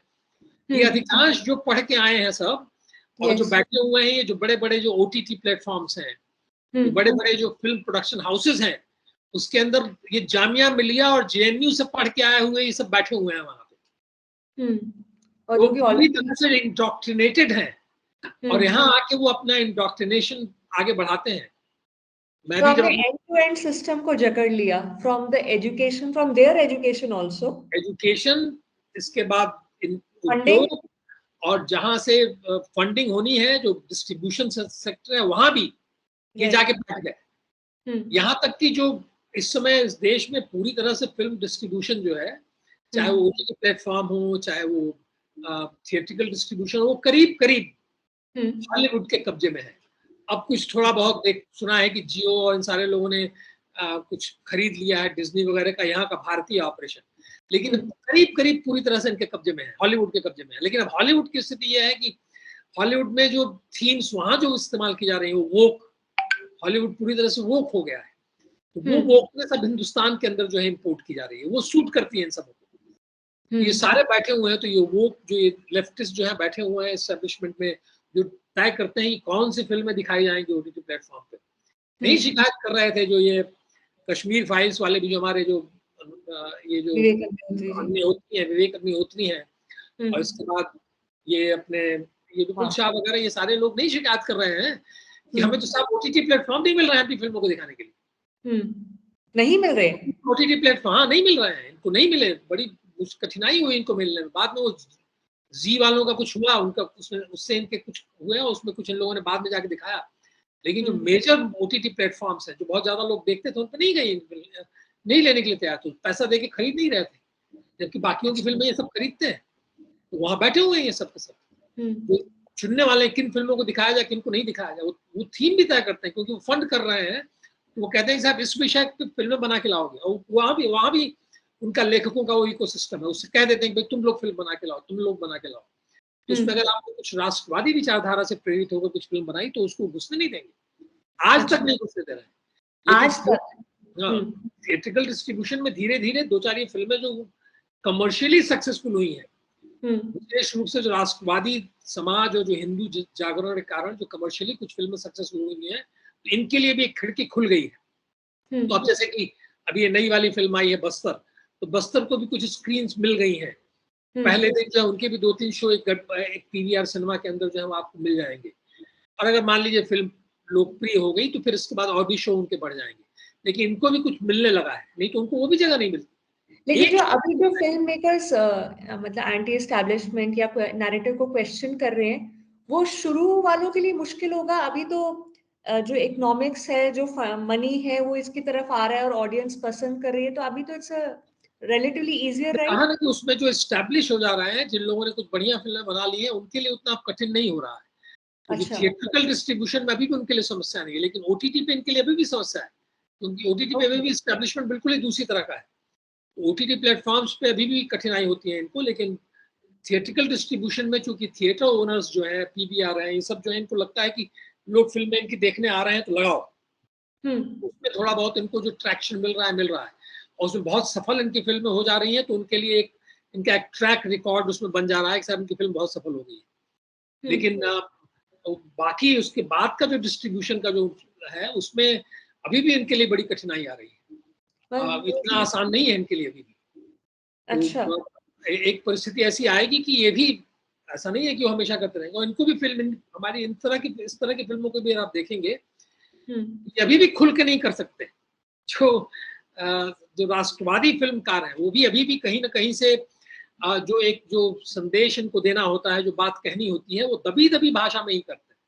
ये अधिकांश जो पढ़ के आए हैं सब, और जो बैठे हुए हैं, ये जो बड़े बड़े जो OTT प्लेटफॉर्म्स हैं, जो बड़े बड़े जो फिल्म प्रोडक्शन हाउसेज हैं, उसके अंदर ये जामिया मिलिया और JNU से पढ़ के आए हुए ये सब बैठे हुए हैं वहां पे। और वो पूरी तरह से इंडोक्ट्रिनेटेड हैं और यहाँ आके वो अपना इंडोक्ट्रिनेशन आगे बढ़ाते हैं। मैं भी जब एंड टू एंड सिस्टम को जकड़ लिया, from the education, from there education also, education, इसके बाद उद्योग, और जहां से फंडिंग होनी है, जो डिस्ट्रीब्यूशन सेक्टर है, वहां भी ये जाके बैठ गए। यहाँ तक कि जो इस समय इस देश में पूरी तरह से फिल्म डिस्ट्रीब्यूशन जो है, चाहे वो OTT प्लेटफॉर्म हो, चाहे वो थिएट्रिकल डिस्ट्रीब्यूशन हो, करीब करीब हॉलीवुड के कब्जे में है। अब कुछ थोड़ा बहुत सुना है कि जियो और इन सारे लोगों ने कुछ खरीद लिया है, डिज्नी वगैरह का, यहाँ का भारतीय ऑपरेशन, लेकिन करीब करीब पूरी तरह से इनके कब्जे में है, हॉलीवुड के कब्जे में है। लेकिन अब हॉलीवुड की स्थिति यह है कि हॉलीवुड में जो थीम्स वहां जो इस्तेमाल की जा रही है वो वोक, हॉलीवुड पूरी तरह से वोक हो गया है, तो वो वोकनेस अब हिंदुस्तान के अंदर जो है इम्पोर्ट की जा रही है, वो सूट करती है इन सबको। ये सारे बैठे हुए हैं, तो ये वोक जो ये लेफ्टिस्ट जो है बैठे हुए हैं एस्टेब्लिशमेंट में, जो तय करते हैं कि कौन सी फिल्में दिखाई जाएंगी OTT प्लेटफॉर्म पे। नहीं शिकायत कर रहे थे जो ये कश्मीर फाइल्स वाले भी, जो हमारे जो ये जो विवेक अग्निहोत्री हैं, और इसके बाद ये अपने ये विपुल शाह वगैरह, ये सारे लोग नहीं शिकायत कर रहे हैं कि हमें तो साहब OTT प्लेटफॉर्म नहीं मिल रहा है अपनी फिल्मों को दिखाने के लिए। नहीं मिल रहे OTT प्लेटफॉर्म, हाँ नहीं मिल रहे हैं, इनको नहीं मिले, बड़ी कठिनाई हुई इनको मिलने में। बाद में वो जी वालों का कुछ हुआ, उनका उससे इनके कुछ हुआ, उसमें कुछ इन लोगों ने बाद में जाके दिखाया, लेकिन जो मेजर OTT प्लेटफॉर्म्स है जो बहुत ज्यादा लोग देखते थे, उन पर नहीं गए, नहीं लेने के लिए तैयार थे, पैसा दे के खरीद नहीं रहे थे, जबकि बाकियों की फिल्में ये सब खरीदते हैं, तो वहां बैठे हुए हैं ये सब के सब। तो चुनने वाले किन फिल्मों को दिखाया जाए, किन को नहीं दिखाया जाए, वो थीम भी तय करते हैं, क्योंकि वो फंड कर रहे हैं, तो वो कहते हैं साहब इस विषय पे फिल्में बना के लाओगे, और वहां भी उनका लेखकों का वो इकोसिस्टम है, उससे कह देते हैं भाई तुम लोग फिल्म बना के लाओ, तुम लोग बना के लाओ। तो उसमें अगर आपको कुछ राष्ट्रवादी विचारधारा से प्रेरित होकर कुछ फिल्म बनाई तो उसको घुसने नहीं देंगे, आज तक नहीं घुसने दे रहे हैं। आज तक थिएट्रिकल डिस्ट्रीब्यूशन में धीरे धीरे 2-4 ये फिल्में जो कमर्शियली सक्सेसफुल हुई हैं, विशेष रूप से जो राष्ट्रवादी समाज और जो हिंदू जागरण के कारण जो कमर्शियली कुछ फिल्में सक्सेसफुल हुई हैं, तो इनके लिए भी एक खिड़की खुल गई है। तो अब जैसे कि अभी ये नई वाली फिल्म आई है बस्तर, तो बस्तर को भी कुछ स्क्रीन्स मिल गई हैं। पहले दिन जो उनके भी 2-3 शो एक PVR सिनेमा के अंदर जो है आपको मिल जाएंगे, और अगर मान लीजिए फिल्म लोकप्रिय हो गई तो फिर इसके बाद और भी शो उनके बढ़ जाएंगे, लेकिन इनको भी कुछ मिलने लगा है, नहीं तो उनको वो भी जगह नहीं मिलती। लेकिन जो अभी जो फिल्म मेकर्स मतलब एंटी एस्टैब्लिशमेंट या नैरेटिव को क्वेश्चन कर रहे हैं, वो शुरू वालों के लिए मुश्किल होगा। अभी तो जो इकोनॉमिक्स है, जो मनी है, वो इसकी तरफ आ रहा है और ऑडियंस पसंद कर रही है, तो अभी तो इट्स रिलेटिवली इजियर, राइट? कहा ना कि उसमें जो एस्टैब्लिश हो जा रहे हैं, जिन लोगों ने कुछ बढ़िया फिल्में बना ली है, उनके लिए उतना कठिन नहीं हो रहा है। तो थिएट्रिकल डिस्ट्रीब्यूशन में अभी भी उनके लिए समस्या नहीं है, लेकिन OTT पे इनके लिए अभी भी समस्या है, क्योंकि OTT पे अभी भी एस्टैब्लिशमेंट बिल्कुल ही दूसरी तरह का है। OTT प्लेटफॉर्म्स पे अभी भी कठिनाई होती है इनको, लेकिन थिएट्रिकल डिस्ट्रीब्यूशन में चूंकि थिएटर ओनर्स जो है, PVR है, ये सब जो है, इनको लगता है कि लोग फिल्में इनकी देखने आ रहे हैं तो लगाओ, उसमें थोड़ा बहुत इनको जो ट्रैक्शन मिल रहा है, और उसमें बहुत सफल इनकी फिल्में हो जा रही हैं, तो उनके लिए एक इनका एक ट्रैक रिकॉर्ड उसमें बन जा रहा है कि साहब इनकी फिल्म बहुत सफल हो गई है। लेकिन बाकी उसके बाद का जो डिस्ट्रीब्यूशन का जो है, उसमें अभी भी इनके लिए बड़ी कठिनाई आ रही है, इतना आसान नहीं है इनके लिए अभी भी। अच्छा। तो एक परिस्थिति ऐसी आएगी कि ये भी ऐसा नहीं है कि वो हमेशा करते रहेंगे, और इनको भी फिल्म हमारी इस तरह की फिल्मों को भी आप देखेंगे, ये अभी भी खुल के नहीं कर सकते। जो राष्ट्रवादी फिल्मकार हैं, वो भी अभी भी कहीं ना कहीं से जो संदेश इनको देना होता है, जो बात कहनी होती है, वो दबी दबी भाषा में ही करते हैं।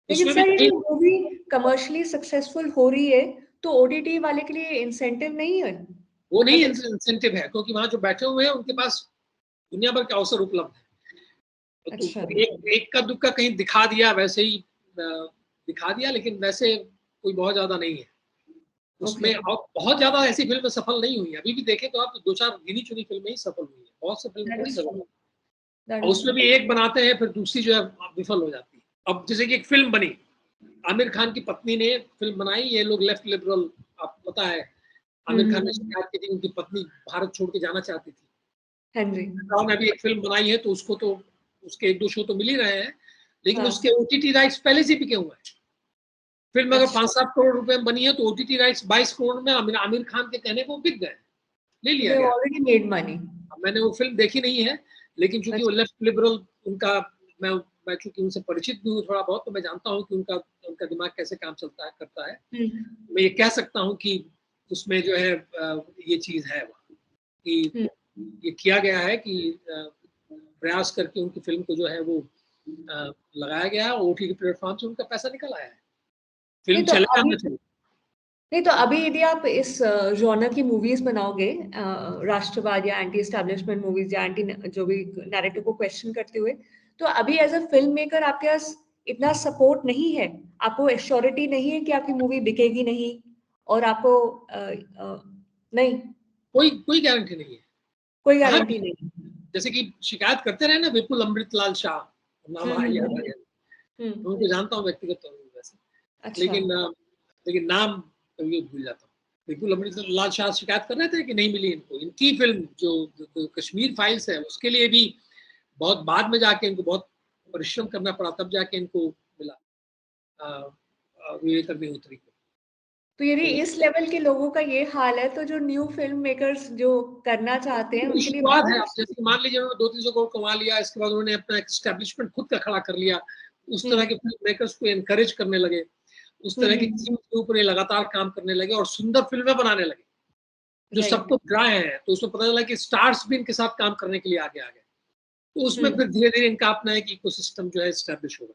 लेकिन सर ये मूवी कमर्शियली सक्सेसफुल हो रही है, तो OTT वाले के लिए इंसेंटिव नहीं है? वो नहीं इंसेंटिव है, क्योंकि वहां जो बैठे हुए हैं उनके पास दुनिया भर के अवसर उपलब्ध है। अच्छा। तो एक का दुक्का कहीं दिखा दिया, वैसे ही दिखा दिया, लेकिन वैसे कोई बहुत ज्यादा नहीं है। उसमें और बहुत ज्यादा ऐसी फिल्में सफल नहीं हुई, अभी भी देखें तो आप 2-4 गिनी चुनी फिल्में ही सफल हुई है, बहुत सी फिल्में थोड़ी सफल हुई, और उसमें भी एक बनाते हैं फिर दूसरी जो है विफल हो जाती है। अब जैसे कि एक फिल्म बनी, आमिर खान की पत्नी ने फिल्म बनाई, ये लोग लेफ्ट लिबरल, आपको पता है आमिर खान ने शिकायत की थी उनकी पत्नी भारत छोड़ के जाना चाहती थी, हाँ जी, ने अभी एक फिल्म बनाई है तो उसको तो उसके 1-2 शो तो मिल ही रहे हैं, लेकिन हाँ, उसके ओटीटी राइट्स पहले से बिके हुए हैं। फिल्म अगर अच्छा, 5-7 करोड़ रुपए में बनी है तो ओटीटी राइट्स 22 करोड़ में आमिर खान के कहने को बिक गए, ले लिया they गया। already made money. मैंने वो फिल्म देखी नहीं है, लेकिन चूंकि वो अच्छा, लेफ्ट लिबरल उनका, मैं चूंकि उनसे परिचित भी हूँ थोड़ा बहुत, तो मैं जानता हूँ कि उनका उनका दिमाग कैसे काम चलता है करता है। मैं ये कह सकता हूँ कि उसमें जो है ये चीज है कि ये किया गया है कि प्रयास करके उनकी फिल्म को जो है वो लगाया गया, ओटीटी प्लेटफॉर्म से उनका पैसा निकल आया है, फिल्म नहीं तो चले या अभी ना चले। नहीं तो अभी यदि आप इस जॉनर की मूवीज बनाओगे, राष्ट्रवाद या एंटी एस्टैब्लिशमेंट मूवीज या एंटी जो भी नैरेटिव को क्वेश्चन करते हुए, तो अभी एज अ फिल्म मेकर आपके पास इतना सपोर्ट नहीं है, आपको एश्योरिटी नहीं है कि आपकी मूवी बिकेगी नहीं, और आपको नहीं, कोई कोई गारंटी नहीं है, कोई कहाँ गारंटी भी। नहीं। जैसे कि शिकायत करते रहे ना विपुल अमृतलाल शाह, नाम हम्म याद आ हम्म गया, हम्म, मैं उनको जानता हूँ व्यक्तिगत तौर पर वैसे, अच्छा, लेकिन नाम कभी भूल जाता हूँ। विपुल अमृतलाल शाह शिकायत कर रहे थे कि नहीं मिली इनको, इनकी फिल्म जो कश्मीर फाइल्स है उसके लिए भी बहुत बाद में जाके इनको बहुत परिश्रम करना पड़ा, तब जाके इनको मिला विवेक अग्निहोत्री को। तो यदि तो इस लेवल के लोगों का ये हाल है, तो जो न्यू फिल्म मेकर्स जो करना चाहते हैं बड़ी उनके लिए शुरुआत है। बहुत। आप जैसे मान लीजिए उन्होंने 200-300 करोड़ कमा लिया, इसके बाद उन्होंने अपना एस्टेब्लिशमेंट खुद का खड़ा कर लिया, उस तरह के हम्म फिल्म मेकर्स को एनकरेज करने लगे, उस तरह की हम्म, थीम के ऊपर ये लगातार काम करने लगे और सुंदर फिल्में बनाने लगे जो राइट, सबको गिराए हैं। तो उसमें पता चला कि स्टार्स भी इनके साथ काम करने के लिए आगे आ गए, तो उसमें फिर धीरे धीरे इनका अपना एक इकोसिस्टम जो है एस्टेब्लिश होगा।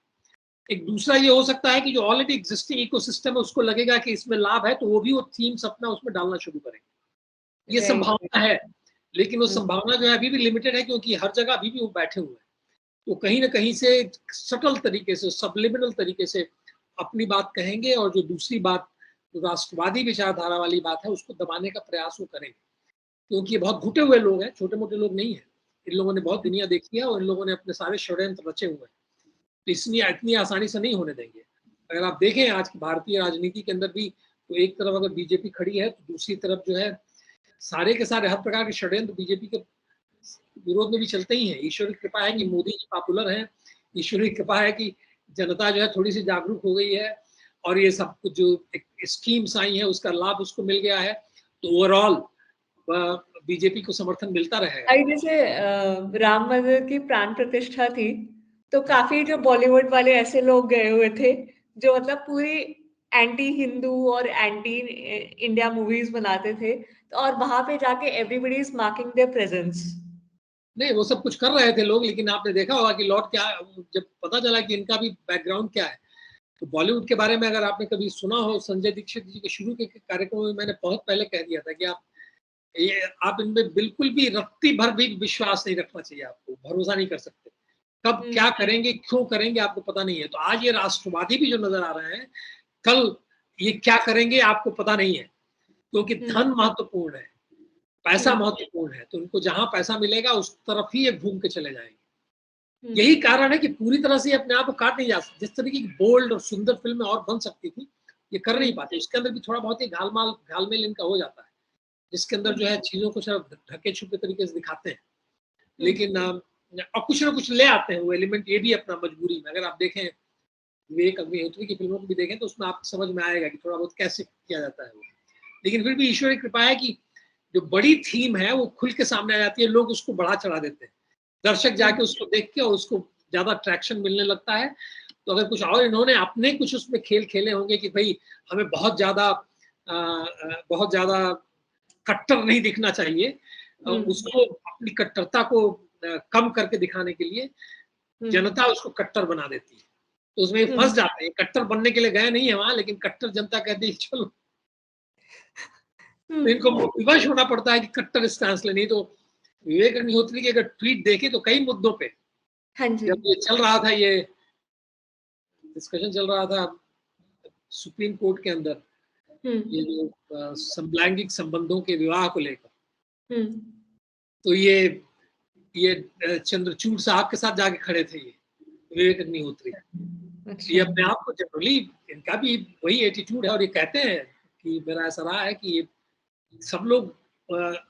एक दूसरा ये हो सकता है कि जो ऑलरेडी एग्जिस्टिंग इकोसिस्टम है उसको लगेगा कि इसमें लाभ है, तो वो भी वो थीम्स अपना उसमें डालना शुरू करेंगे, ये राइट, संभावना है। लेकिन वो हम्म संभावना जो है अभी भी लिमिटेड है, क्योंकि हर जगह अभी भी वो बैठे हुए हैं, तो कहीं ना कहीं से सटल तरीके से, सबलिमिनल तरीके से अपनी बात कहेंगे, और जो दूसरी बात जो राष्ट्रवादी विचारधारा वाली बात है उसको दबाने का प्रयास वो करेंगे, क्योंकि ये बहुत घुटे हुए लोग हैं, छोटे मोटे लोग नहीं है। इन लोगों ने बहुत दुनिया देखी है और इन लोगों ने अपने सारे षड्यंत्र रचे हुए हैं, तो इसलिए इतनी आसानी से नहीं होने देंगे। अगर आप देखें आज की भारतीय राजनीति के अंदर भी, तो एक तरफ अगर बीजेपी खड़ी है तो दूसरी तरफ जो है सारे के सारे हर प्रकार के षड्यंत्र बीजेपी के विरोध में भी चलते ही हैं। ईश्वर की कृपा है कि मोदी जी पॉपुलर हैं, ईश्वर की कृपा है कि जनता जो है थोड़ी सी जागरूक हो गई है, और ये सब कुछ जो स्कीम्स आई है उसका लाभ उसको मिल गया है, तो ओवरऑल बीजेपी को समर्थन मिलता रहेगा। आई जैसे राम मंदिर की प्राण प्रतिष्ठा थी, तो काफी जो बॉलीवुड वाले ऐसे लोग गए हुए थे जो मतलब पूरी एंटी हिंदू और एंटी इंडिया मूवीज बनाते थे, तो और वहां पे जाके everybody is marking there presence. नहीं, वो सब कुछ कर रहे थे लोग, लेकिन आपने देखा होगा कि लौट क्या, जब पता चला कि इनका भी बैकग्राउंड क्या है, तो बॉलीवुड के बारे में अगर आपने कभी सुना हो, संजय दीक्षित जी के शुरू के कार्यक्रम में मैंने बहुत पहले कह दिया था कि आप इनमें बिल्कुल भी रत्ती भर भी विश्वास नहीं रखना चाहिए, आपको भरोसा नहीं कर सकते, कब क्या करेंगे क्यों करेंगे आपको पता नहीं है। तो आज ये राष्ट्रवादी भी जो नजर आ रहे हैं, कल ये क्या करेंगे आपको पता नहीं है, क्योंकि धन महत्वपूर्ण है, पैसा महत्वपूर्ण है, तो उनको जहां पैसा मिलेगा उस तरफ ही ये घूम के चले जाएंगे। यही कारण है कि पूरी तरह से अपने आप को काट नहीं जा सकते। जिस तरीके की बोल्ड और सुंदर फिल्में और बन सकती थी, ये कर नहीं पाते। उसके अंदर भी थोड़ा बहुत ही घालमेल इनका हो जाता है, जिसके अंदर जो है चीजों को सिर्फ ढके छुपे तरीके से दिखाते हैं, लेकिन और कुछ ना कुछ ले आते हैं वो एलिमेंट, ये भी अपना मजबूरी में। अगर आप देखें विवेक अग्निहोत्री की फिल्मों को भी देखें तो उसमें आपको समझ में आएगा कि थोड़ा बहुत कैसे किया जाता है वो। लेकिन फिर भी ईश्वर की कृपा है कि जो बड़ी थीम है वो खुल के सामने आ जाती है, लोग उसको बढ़ा चढ़ा देते हैं, दर्शक जाके उसको देख के और उसको ज्यादा ट्रैक्शन मिलने लगता है। तो अगर कुछ और इन्होंने अपने कुछ उसमें खेल खेले होंगे कि भाई हमें बहुत ज्यादा कट्टर नहीं दिखना चाहिए, उसको अपनी कट्टरता को कम करके दिखाने के लिए जनता उसको कट्टर बना देती है, तो उसमें फंस जाते हैं। कट्टर बनने के लिए गए नहीं है वहां, लेकिन कट्टर जनता कहती है चलो, तो इनको विवश होना पड़ता है कि कट्टर स्टांस ले। नहीं तो विवेक अग्निहोत्री के अगर ट्वीट देखे तो कई मुद्दों पे, हाँ जी, जब ये चल रहा था, ये डिस्कशन चल रहा था सुप्रीम कोर्ट के अंदर, ये जो समलैंगिक संबंधों के विवाह को लेकर, हम्म, तो ये चंद्रचूड़ साहब के साथ जाके खड़े थे, ये विवेक अग्निहोत्री। ये अच्छा, अपने आप को जनरली, इनका भी वही एटीट्यूड है, और ये कहते हैं कि मेरा ऐसा रहा है कि ये सब लोग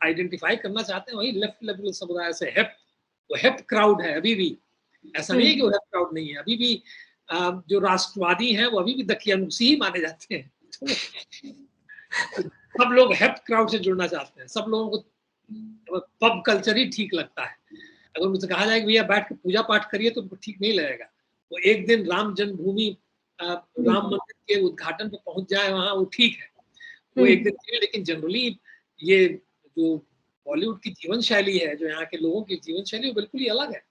आइडेंटिफाई करना चाहते हैं वही लेफ्ट लिबरल समुदाय से। वो हेप्ट क्राउड है अभी भी, ऐसा नहीं है कि वो हेप्ट क्राउड नहीं है। अभी भी जो राष्ट्रवादी हैं वो अभी भी दकियानूसी ही माने जाते हैं। तो सब लोग हेप्ट क्राउड से जुड़ना चाहते हैं, सब लोगों को पब कल्चर ही ठीक लगता है। अगर मुझसे कहा जाए कि भैया बैठ के पूजा पाठ करिए तो उनको ठीक नहीं लगेगा। वो एक दिन राम जन्मभूमि राम मंदिर के उद्घाटन पे पहुंच जाए वहां, वो ठीक है, वो एक दिन के लिए। लेकिन जनरली ये जो बॉलीवुड की जीवन शैली है, जो यहाँ के लोगों की जीवन शैली, वो बिल्कुल ही अलग है।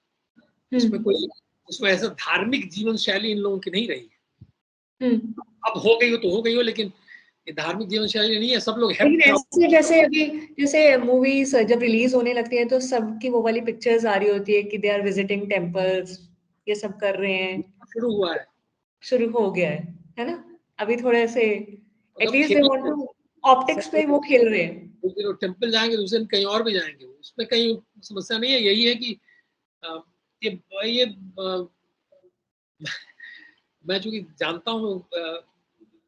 उसमें ऐसा धार्मिक जीवन शैली इन लोगों की नहीं रही है। अब हो गई हो तो हो गई हो, लेकिन ये धार्मिक जीवन शैली नहीं है। सब लोग लेकिन जैसे अभी जैसे मूवीज जब रिलीज होने लगती हैं तो सबकी वो वाली पिक्चर्स आ रही होती है कि दे आर विजिटिंग टेम्पल्स, ये सब कर रहे हैं। शुरू हुआ है, शुरू हो गया है ना? अभी थोड़े से मतलब at least they want to optics पे वो खेल रहे हैं। उस दिन टेम्पल जाएंगे, दूसरे दिन कहीं और भी जाएंगे, उसमें कहीं समस्या नहीं है। यही है कि ये मैं चूंकि जानता हूँ,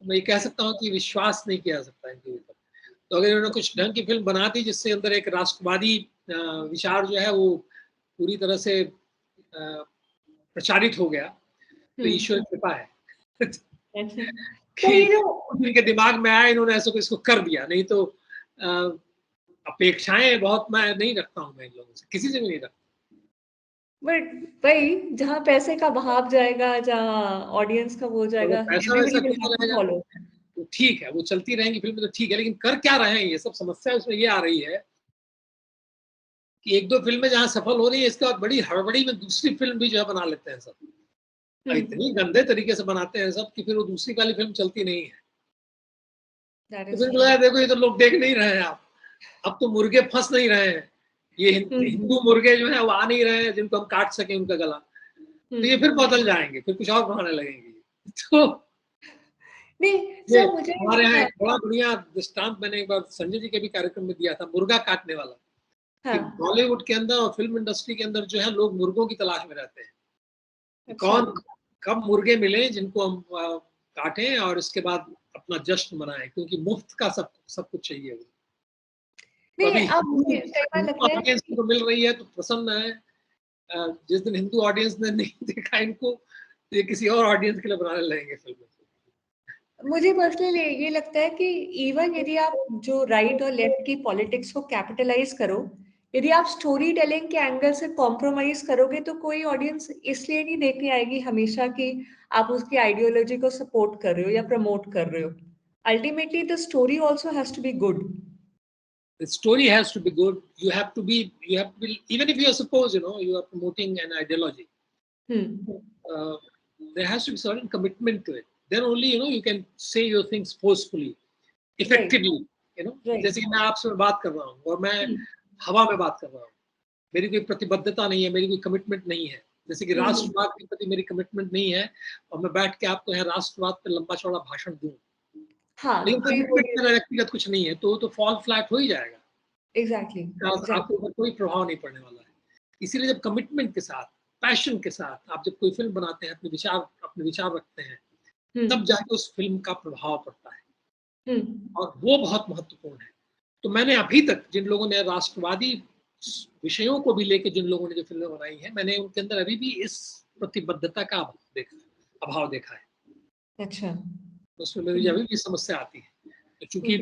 मैं ये कह सकता हूँ कि विश्वास नहीं किया जा सकता इनके ऊपर। तो अगर इन्होंने कुछ ढंग की फिल्म बना दी जिससे अंदर एक राष्ट्रवादी विचार जो है वो पूरी तरह से प्रचारित हो गया, तो ईश्वर की कृपा है तो ये जो इनके दिमाग में आया, इन्होंने ऐसा इसको कर दिया। नहीं तो अपेक्षाएं बहुत मैं नहीं रखता हूँ, मैं इन लोगों से किसी से भी नहीं रखता। बट भाई जहाँ पैसे का बहाव जाएगा, जहाँ ऑडियंस का वो तो जाएगा, पैसा एवरीबॉडी वैसा विल क्यों हैव टू रहेगा, फॉलो। तो ठीक है, वो चलती रहेंगी फिल्में तो ठीक है, लेकिन कर क्या रहे हैं ये सब? समस्या उसमें ये आ रही है कि एक दो फिल्में जहां सफल हो रही है, इसके बाद बड़ी हड़बड़ी में दूसरी फिल्म भी जो है बना लेते हैं सब। इतनी गंदे तरीके से बनाते हैं सब कि फिर वो दूसरी वाली फिल्म चलती नहीं है। तो फिर बोला देखो ये तो लोग देख नहीं रहे हैं, आप अब तो मुर्गे फंस नहीं रहे हैं, ये हिंदू मुर्गे जो है वो आ नहीं रहे हैं जिनको हम काट सके उनका गला, तो ये फिर बदल जाएंगे, फिर कुछ और बनाने लगेंगे। तो नहीं ये सर, मुझे हमारे यहाँ एक बड़ा बढ़िया दृष्टांत मैंने एक बार संजय जी के भी कार्यक्रम में दिया था, मुर्गा काटने वाला। कि बॉलीवुड के अंदर और फिल्म इंडस्ट्री के अंदर जो है लोग मुर्गों की तलाश में रहते हैं। कौन कब मुर्गे मिले जिनको हम काटें और इसके बाद अपना जश्न मनाएं, क्योंकि मुफ्त का सब कुछ चाहिए वो। तो अभी अब मुझे कई बार लगता है ऑडियंस को मिल रही है तो प्रसन्न है। जिस दिन हिंदू ऑडियंस ने नहीं देखा इनको, तो ये किसी और ऑडियंस के लिए बनाने लगेंगे फिल्में। मुझे पर्सनली ये लगता है कि इवन यदि आप जो राइट और लेफ्ट की पॉलिटिक्स को कैपिटलाइज करो, यदि आप स्टोरी टेलिंग के एंगल से कॉम्प्रोमाइज करोगे तो कोई ऑडियंस इसलिए नहीं देखने आएगी हमेशा कि आप उसकी आइडियोलॉजी को सपोर्ट कर रहे हो या प्रमोट कर रहे हो। Ultimately the story also has to be good. The story has to be good. You have to be, even if you are, suppose, you are promoting an ideology, there has to be certain commitment to it. Then only, you can say your things forcefully, effectively, जैसे कि मैं आपसे बात कर रहा हूँ और मैं हवा में बात कर रहा हूँ, मेरी कोई प्रतिबद्धता नहीं है, मेरी कोई कमिटमेंट नहीं है। जैसे कि राष्ट्रवाद के प्रति मेरी कमिटमेंट नहीं है और मैं बैठ के आपको यहाँ राष्ट्रवाद पर लंबा चौड़ा भाषण दूं, लेकिन कमिटमेंट मेरा व्यक्तिगत कुछ नहीं है, तो फॉल फ्लैट हो ही जाएगा। एग्जैक्टली आपके ऊपर कोई प्रभाव नहीं पड़ने वाला है। इसीलिए जब कमिटमेंट के साथ, पैशन के साथ आप जब कोई फिल्म बनाते हैं, अपने विचार रखते हैं, तब जाके उस फिल्म का प्रभाव पड़ता है और वो बहुत महत्वपूर्ण है। तो मैंने अभी तक जिन लोगों ने राष्ट्रवादी विषयों को भी लेके जिन लोगों ने जो फिल्में बनाई हैं, मैंने उनके अंदर अभी भी इस प्रतिबद्धता का अभाव देखा है। अच्छा, उसमें मेरी अभी भी समस्या आती है। तो चूंकि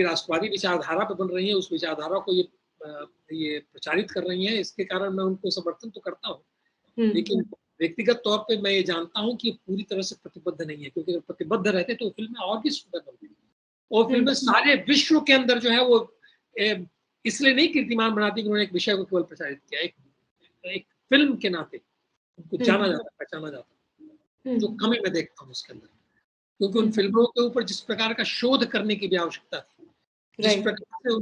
राष्ट्रवादी विचारधारा पर बन रही है, उस विचारधारा को ये प्रचारित कर रही है, इसके कारण मैं उनको समर्थन तो करता हूँ, लेकिन व्यक्तिगत तौर पे मैं ये जानता हूँ कि पूरी तरह से प्रतिबद्ध नहीं है, क्योंकि अगर प्रतिबद्ध रहते तो फिल्में और भी सुंदर बनती। और फिल्में सारे विश्व के अंदर जो है वो इसलिए नहीं कीर्तिमान बनाती कि उन्होंने एक विषय को केवल प्रचारित किया, एक फिल्म के नाते उनको जाना जाता, पहचाना जाता, जो कमी मैं देखता हूँ उसके अंदर। क्योंकि उन फिल्मों के ऊपर जिस प्रकार का शोध करने की भी आवश्यकता थी, जिस प्रकार से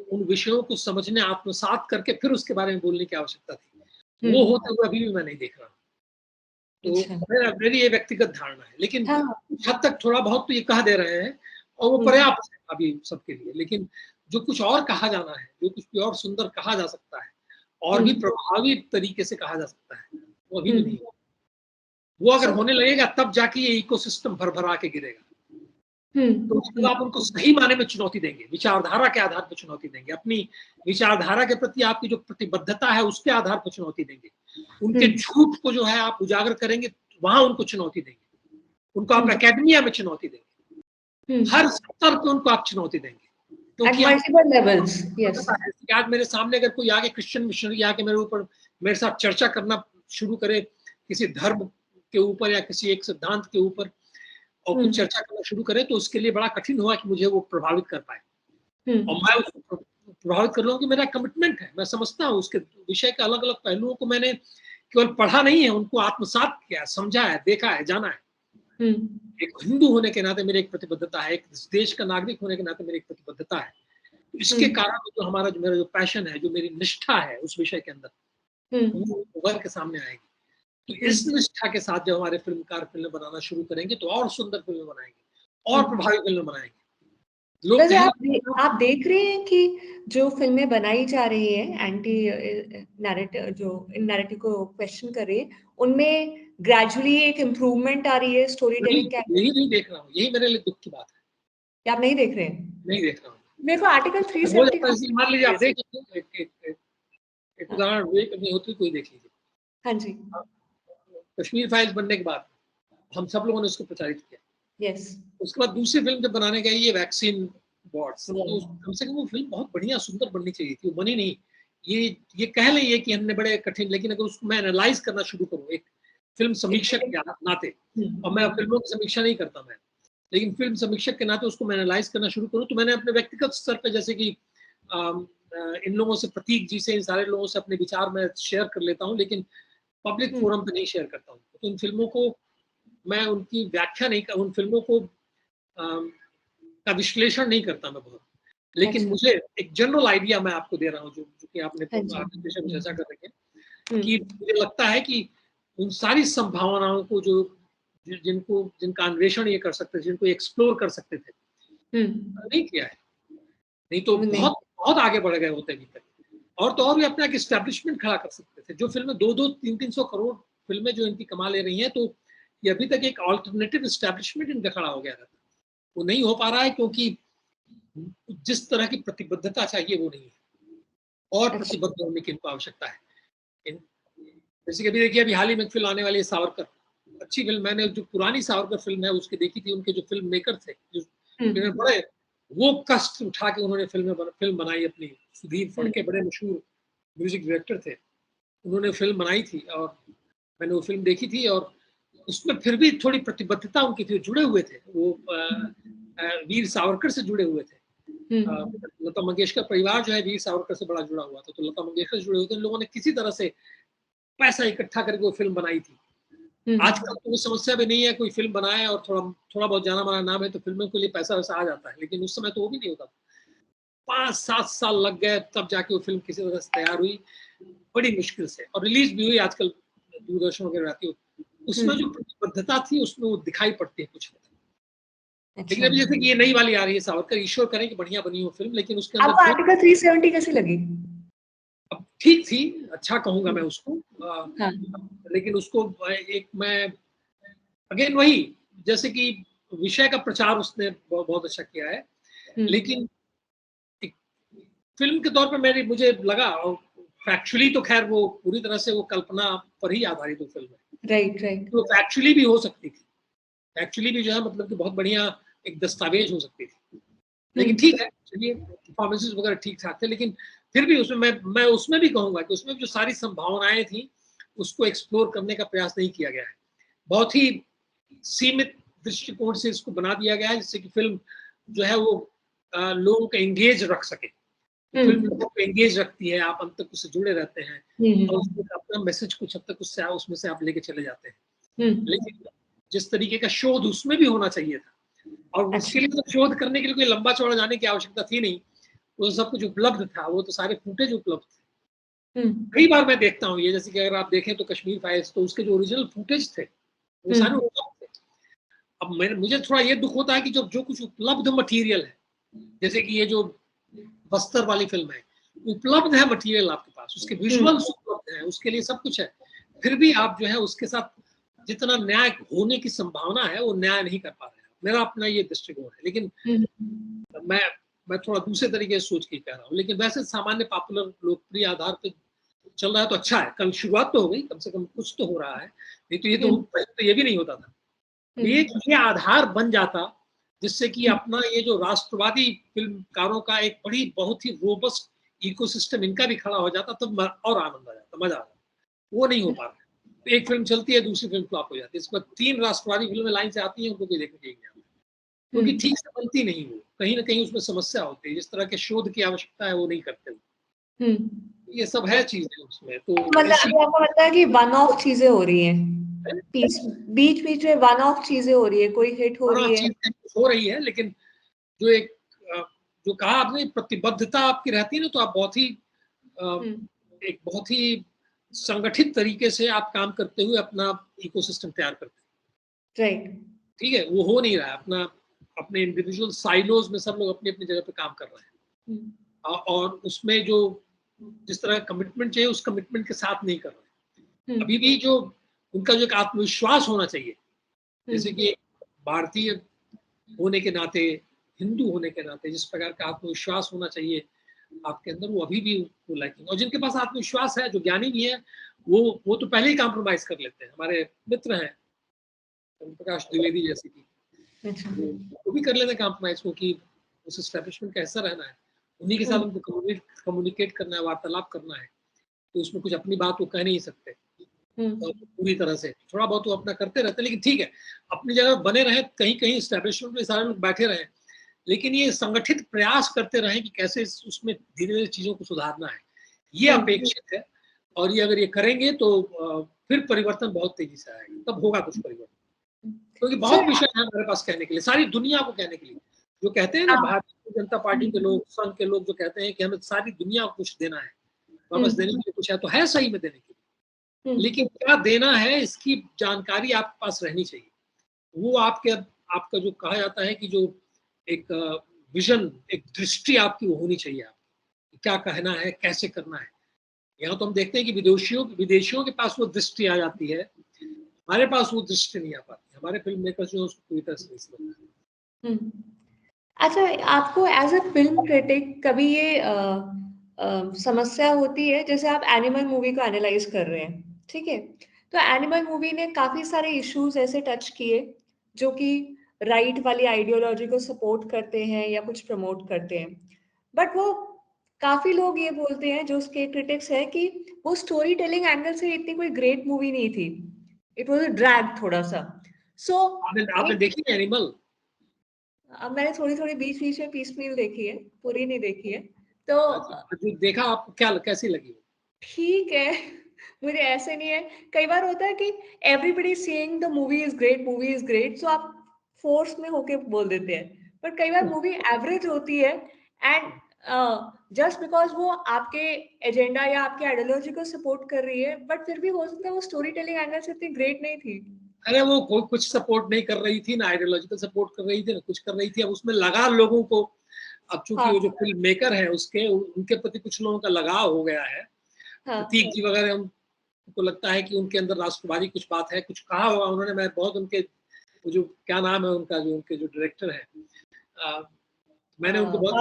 उन विषयों को समझने, आत्मसात करके फिर उसके बारे में बोलने की आवश्यकता थी, वो होते हुए अभी भी मैं नहीं देख रहा। तो मेरी ये व्यक्तिगत धारणा है, लेकिन हद तक थोड़ा बहुत तो ये कह दे रहे हैं और वो पर्याप्त है अभी सबके लिए। लेकिन जो कुछ और कहा जाना है, जो कुछ और सुंदर कहा जा सकता है और भी प्रभावी तरीके से कहा जा सकता है, वो अभी भी नहीं है। वो अगर होने लगेगा तब जाके ये इकोसिस्टम भर-भरा के गिरेगा। तो उसको आप उनको सही माने में चुनौती देंगे, विचारधारा के आधार पर चुनौती देंगे, अपनी विचारधारा के प्रति आपकी जो प्रतिबद्धता है उसके आधार पर चुनौती देंगे। उनके झूठ को जो है आप उजागर करेंगे, वहां उनको चुनौती देंगे। उनको आप एकेडमिया में चुनौती देंगे, हर स्तर पे उनको आप चुनौती देंगे। क्योंकि मल्टीपल लेवल्स, यस। आज मेरे सामने अगर कोई आके क्रिश्चियन मिशनरी आके मेरे साथ चर्चा करना शुरू करे किसी धर्म के ऊपर या किसी एक सिद्धांत के ऊपर और कुछ चर्चा करना शुरू करे, तो उसके लिए बड़ा कठिन हुआ कि मुझे वो प्रभावित कर पाए। और मैं उसको प्रभावित कर लूँ कि मेरा कमिटमेंट है, मैं समझता हूँ उसके विषय के अलग अलग पहलुओं को मैंने केवल पढ़ा नहीं है, उनको आत्मसात किया, समझा है, देखा है, जाना है। एक हिंदू होने के नाते मेरी एक प्रतिबद्धता है, एक देश का नागरिक होने के नाते मेरी एक प्रतिबद्धता है। इसके कारण जो मेरा जो पैशन है, जो मेरी निष्ठा है उस विषय के अंदर, वो उभर के सामने आएगी। तो इस निष्ठा के साथ जब हमारे फिल्मकार फिल्में बनाना शुरू करेंगे तो और सुंदर फिल्में बनाएंगे और प्रभावी फिल्में बनाएंगे। वैसे आप देख रहे हैं कि जो फिल्में बनाई जा रही है एंटी नैरेटिव, जो इन नैरेटिव को क्वेश्चन कर रही है, उनमें ग्रेजुअली एक इम्प्रूवमेंट आ रही है स्टोरी टेलिंग के। यही नहीं देख रहा हूँ, यही मेरे लिए दुख की बात है कि आप नहीं देख रहे हैं। नहीं देख रहा हूँ। मेरे को आर्टिकल 370 मान लीजिए आप देख लीजिए, एक उदाहरण नहीं होती, कोई देख लीजिए। हाँ जी, कश्मीर फाइल्स बनने के बाद हम सब लोगों ने उसको प्रचारित किया। यस। उसके बाद दूसरी फिल्म जब बनाने गई ये वैक्सीन वॉर्ड्स, तो कम से कम वो फिल्म बहुत बढ़िया सुंदर बननी चाहिए थी, वो बनी नहीं। ये कह लें कि हमने बड़े कठिन, लेकिन अगर उसको मैं एनालाइज करना शुरू करूँ एक फिल्म समीक्षक के नाते, और मैं फिल्मों की समीक्षा नहीं करता मैं, लेकिन फिल्म समीक्षक के नाते उसको मैं एनालाइज करना शुरू करूँ, तो मैंने अपने व्यक्तिगत स्तर पर, जैसे कि इन लोगों से, प्रतीक जी से, इन सारे लोगों से अपने विचार में शेयर कर लेता हूँ, लेकिन पब्लिक फोरम पे नहीं शेयर करता हूँ। तो इन फिल्मों को मैं उनकी व्याख्या नहीं कर, उन फिल्मों को का विश्लेषण नहीं करता मैं बहुत, लेकिन मुझे एक जनरल आइडिया मैं आपको दे रहा हूँ, जो कि आपने चर्चा कर रही है, कि मुझे लगता है कि उन सारी संभावनाओं को जिनका अन्वेषण ये कर सकते थे, जिनको एक्सप्लोर कर सकते थे, नहीं किया है। नहीं तो बहुत बहुत आगे बढ़ गए होते अभी तक, और तो और भी अपना एक एस्टेब्लिशमेंट खड़ा कर सकते थे। जो फिल्में 2-2, 300 करोड़ फिल्में जो इनकी कमा ले रही हैं, तो ये अभी तक एक ऑल्टरनेटिव एस्टेब्लिशमेंट इनका खड़ा हो गया था। वो नहीं हो पा रहा है क्योंकि जिस तरह की प्रतिबद्धता चाहिए वो नहीं है, और प्रतिबद्ध होने की इनको आवश्यकता है। जैसे कि अभी देखिए, अभी हाल ही में फिल्म आने वाली है सावरकर, अच्छी फिल्म। मैंने जो पुरानी सावरकर फिल्म है उसकी देखी थी, उनके जो फिल्म मेकर थे, जो बड़े वो कष्ट उठा के उन्होंने फिल्म बनाई अपनी। सुधीर फड़के बड़े मशहूर म्यूजिक डायरेक्टर थे, उन्होंने फिल्म बनाई थी और मैंने वो फिल्म देखी थी, और उसमें फिर भी थोड़ी प्रतिबद्धता उनकी थी, जुड़े हुए थे वो वीर सावरकर से जुड़े हुए थे। लता मंगेशकर परिवार जो है वीर सावरकर से बड़ा जुड़ा हुआ था, तो लता मंगेशकर से जुड़े हुए थे। इन लोगों ने किसी तरह से पैसा इकट्ठा करके वो फिल्म बनाई थी। आजकल तो वो समस्या भी नहीं है, कोई फिल्म बनाए और थोड़ा बहुत जाना माना नाम है तो फिल्मों के लिए पैसा वैसा आ जाता है, लेकिन उस समय तो वो भी नहीं होता। 5-7 साल लग गए तब जाके वो फिल्म किसी तरह से तैयार हुई, बड़ी मुश्किल से, और रिलीज भी हुई। आजकल दूरदर्शन वगैरह आती है, उसमें जो प्रतिबद्धता थी उसमें वो दिखाई पड़ती है कुछ। लेकिन अभी जैसे कि ये नई वाली आ रही है सावरकर, ईश्वर करें कि बढ़िया बनी हो फिल्म, लेकिन उसके अंदर आपको आर्टिकल 370 कैसी लगी? अब ठीक थी, अच्छा कहूंगा मैं उसको। लेकिन उसको एक मैं अगेन वही, जैसे कि विषय का प्रचार उसने बहुत अच्छा किया है, लेकिन फिल्म के तौर पर मुझे लगा, और फैक्चुअली तो खैर वो पूरी तरह से वो कल्पना पर ही आधारित वो फिल्म है, राइट। तो फैक्चुअली भी हो सकती थी, फैक्चुअली भी जो है मतलब कि बहुत बढ़िया एक दस्तावेज हो सकती थी। लेकिन ठीक है, चलिए, परफॉर्मेंसेस वगैरह ठीक ठाक थे, लेकिन फिर भी उसमें मैं उसमें भी कहूंगा कि उसमें जो सारी संभावनाएं थी उसको एक्सप्लोर करने का प्रयास नहीं किया गया है। बहुत ही सीमित दृष्टिकोण से इसको बना दिया गया है, जिससे कि फिल्म जो है वो लोगों को एंगेज रख सके। फिल्म लोगों को एंगेज रखती है, आप अंत तक उससे जुड़े रहते हैं, और उसमें अपना मैसेज कुछ हद तक उसमें से आप लेके चले जाते हैं। लेकिन जिस तरीके का शोध उसमें भी होना चाहिए था, और उसके लिए तो शोध करने के लिए कोई लंबा चौड़ा जाने की आवश्यकता थी नहीं, वो सब कुछ उपलब्ध था, वो तो सारे फुटेज उपलब्ध थे। कई बार मैं देखता हूँ ये, जैसे कि अगर आप देखें तो कश्मीर फाइल्स, तो उसके जो ओरिजिनल फुटेज थे वो सारे उपलब्ध थे। अब मुझे थोड़ा ये दुख होता है कि जो कुछ उपलब्ध मटेरियल है, जैसे कि ये जो बस्तर वाली फिल्म है, उपलब्ध है मटेरियल आपके पास, उसके विजुअल्स उपलब्ध है, उसके लिए सब कुछ है, फिर भी आप जो है उसके साथ जितना न्याय होने की संभावना है वो न्याय नहीं कर पा रहे हैं। मेरा अपना ये दृष्टिकोण है, लेकिन मैं थोड़ा दूसरे तरीके से सोच के कह रहा हूँ। लेकिन वैसे सामान्य पॉपुलर लोकप्रिय आधार पे चल रहा है तो अच्छा है, कल शुरुआत तो हो गई, कम से कम कुछ तो हो रहा है, नहीं तो ये भी नहीं होता था। ये आधार बन जाता जिससे कि अपना ये जो राष्ट्रवादी फिल्मकारों का एक बहुत ही रोबस्ट इकोसिस्टम इनका भी खड़ा हो जाता, तब और आनंद आ जाता, मजा आ जाता। वो नहीं हो पा रहा। तो एक फिल्म चलती है, दूसरी फिल्म फ्लॉप हो जाती है, इसके बाद 3 राष्ट्रवादी फिल्में लाइन से आती हैं, उनको कोई देखने नहीं आता, क्योंकि ठीक से बनती नहीं, वो कहीं ना कहीं उसमें समस्या होती है, जिस तरह के शोध की आवश्यकता है वो नहीं करते। ये सब है चीजें उसमें। तो मतलब आपको लगता है कि वन ऑफ चीजें हो रही हैं, बीच बीच में वन ऑफ चीजें हो रही है, कोई हिट हो रही है, हो रही है, लेकिन जो एक जो कहा आपने प्रतिबद्धता आपकी रहती है ना, तो आप एक बहुत ही संगठित तरीके से आप काम करते हुए अपना इकोसिस्टम तैयार करते हैं। राइट, ठीक है, वो हो नहीं रहा है। अपने इंडिविजुअल साइलोज में सब लोग अपनी अपनी जगह पे काम कर रहे हैं, और उसमें जो जिस तरह कमिटमेंट चाहिए उस कमिटमेंट के साथ नहीं कर रहे हैं। अभी भी जो उनका जो एक आत्मविश्वास होना चाहिए, जैसे कि भारतीय होने के नाते, हिंदू होने के नाते जिस प्रकार का आत्मविश्वास होना चाहिए आपके अंदर, वो अभी भी वो लैकिंग। और जिनके पास आत्मविश्वास है, जो ज्ञानी भी है, वो तो पहले ही कॉम्प्रोमाइज कर लेते हैं। हमारे मित्र हैं प्रकाश द्विवेदी जैसे कि, वो भी कर लेते हैं कॉम्प्रोमाइज, क्योंकि उस एस्टेब्लिशमेंट का हिस्सा रहना है, उन्हीं के साथ उनको कम्युनिकेट करना है, वार्तालाप करना है, तो उसमें कुछ अपनी बात वो कह नहीं सकते तो पूरी तरह से। थोड़ा बहुत वो अपना करते रहते हैं, लेकिन ठीक है, अपनी जगह बने रहे, कहीं कहीं एस्टेब्लिशमेंट में सारे लोग बैठे रहे, लेकिन ये संगठित प्रयास करते रहे कि कैसे उसमें धीरे धीरे चीजों को सुधारना है, ये अपेक्षित है। और ये अगर ये करेंगे तो फिर परिवर्तन बहुत तेजी से आएगा, तब होगा कुछ परिवर्तन। क्योंकि बहुत विषय है हमारे पास कहने के लिए, सारी दुनिया को कहने के लिए। जो कहते हैं ना भारतीय जनता पार्टी के लोग, संघ के लोग जो कहते हैं कि हमें सारी दुनिया को कुछ देना है, वापस देने के लिए कुछ है, तो है सही में देने के लिए, लेकिन क्या देना है इसकी जानकारी आपके पास रहनी चाहिए। वो आपका जो कहा जाता है कि जो एक विजन, एक दृष्टि आपकी वो होनी चाहिए, आपकी क्या कहना है, कैसे करना है। यहाँ तो हम देखते हैं कि विदेशियों के पास वो दृष्टि आ जाती है, हमारे पास वो दृष्टि नहीं आ पाती। हमारे फिल्म मेकर्स जो उसको पूरी तरह से नहीं समझते। अच्छा, आपको एज अ फिल्म क्रिटिक कभी ये समस्या होती है, जैसे आप एनिमल मूवी को एनालाइज कर रहे हैं, ठीक है, तो एनिमल मूवी ने काफी सारे इश्यूज ऐसे टच किए जो कि राइट वाली आइडियोलॉजी को सपोर्ट करते हैं या कुछ प्रमोट करते हैं, बट वो काफी लोग ये बोलते हैं, जो उसके क्रिटिक्स है, कि वो स्टोरी टेलिंग एंगल से इतनी कोई ग्रेट मूवी नहीं थी, इट वाज अ ड्रैग थोड़ा सा। सो आपने देखी है एनिमल? अब मैंने थोड़ी थोड़ी बीच बीच में पीसमील देखी है, पूरी नहीं देखी है। तो जो देखा आपको क्या कैसी लगी? ठीक है, मुझे ऐसे नहीं है, कई बार होता है कि everybody saying the movie is great, so आप फोर्स में होके बोल देते हैं, पर कई बार मूवी एवरेज होती है, एंड जस्ट बिकॉज वो आपके एजेंडा या आपके आइडियोलॉजी को सपोर्ट कर रही है, बट फिर भी हो सकता है वो स्टोरी टेलिंग एंगल से इतनी ग्रेट नहीं थी। अरे वो कोई कुछ सपोर्ट नहीं कर रही थी, ना आइडियोलॉजिकल सपोर्ट कर रही थी, ना कुछ कर रही थी। अब उसमें लगा लोगों को, अब चूंकि वो जो फिल्म मेकर है उनके प्रति कुछ लोगों का लगाव हो गया है। प्रतीक जी वगैरह, उनको लगता है कि उनके अंदर राष्ट्रवादी कुछ बात है, कुछ कहा होगा उन्होंने। मैं बहुत उनके जो क्या नाम है उनका, जो उनके जो डायरेक्टर है, मैंने उनको बहुत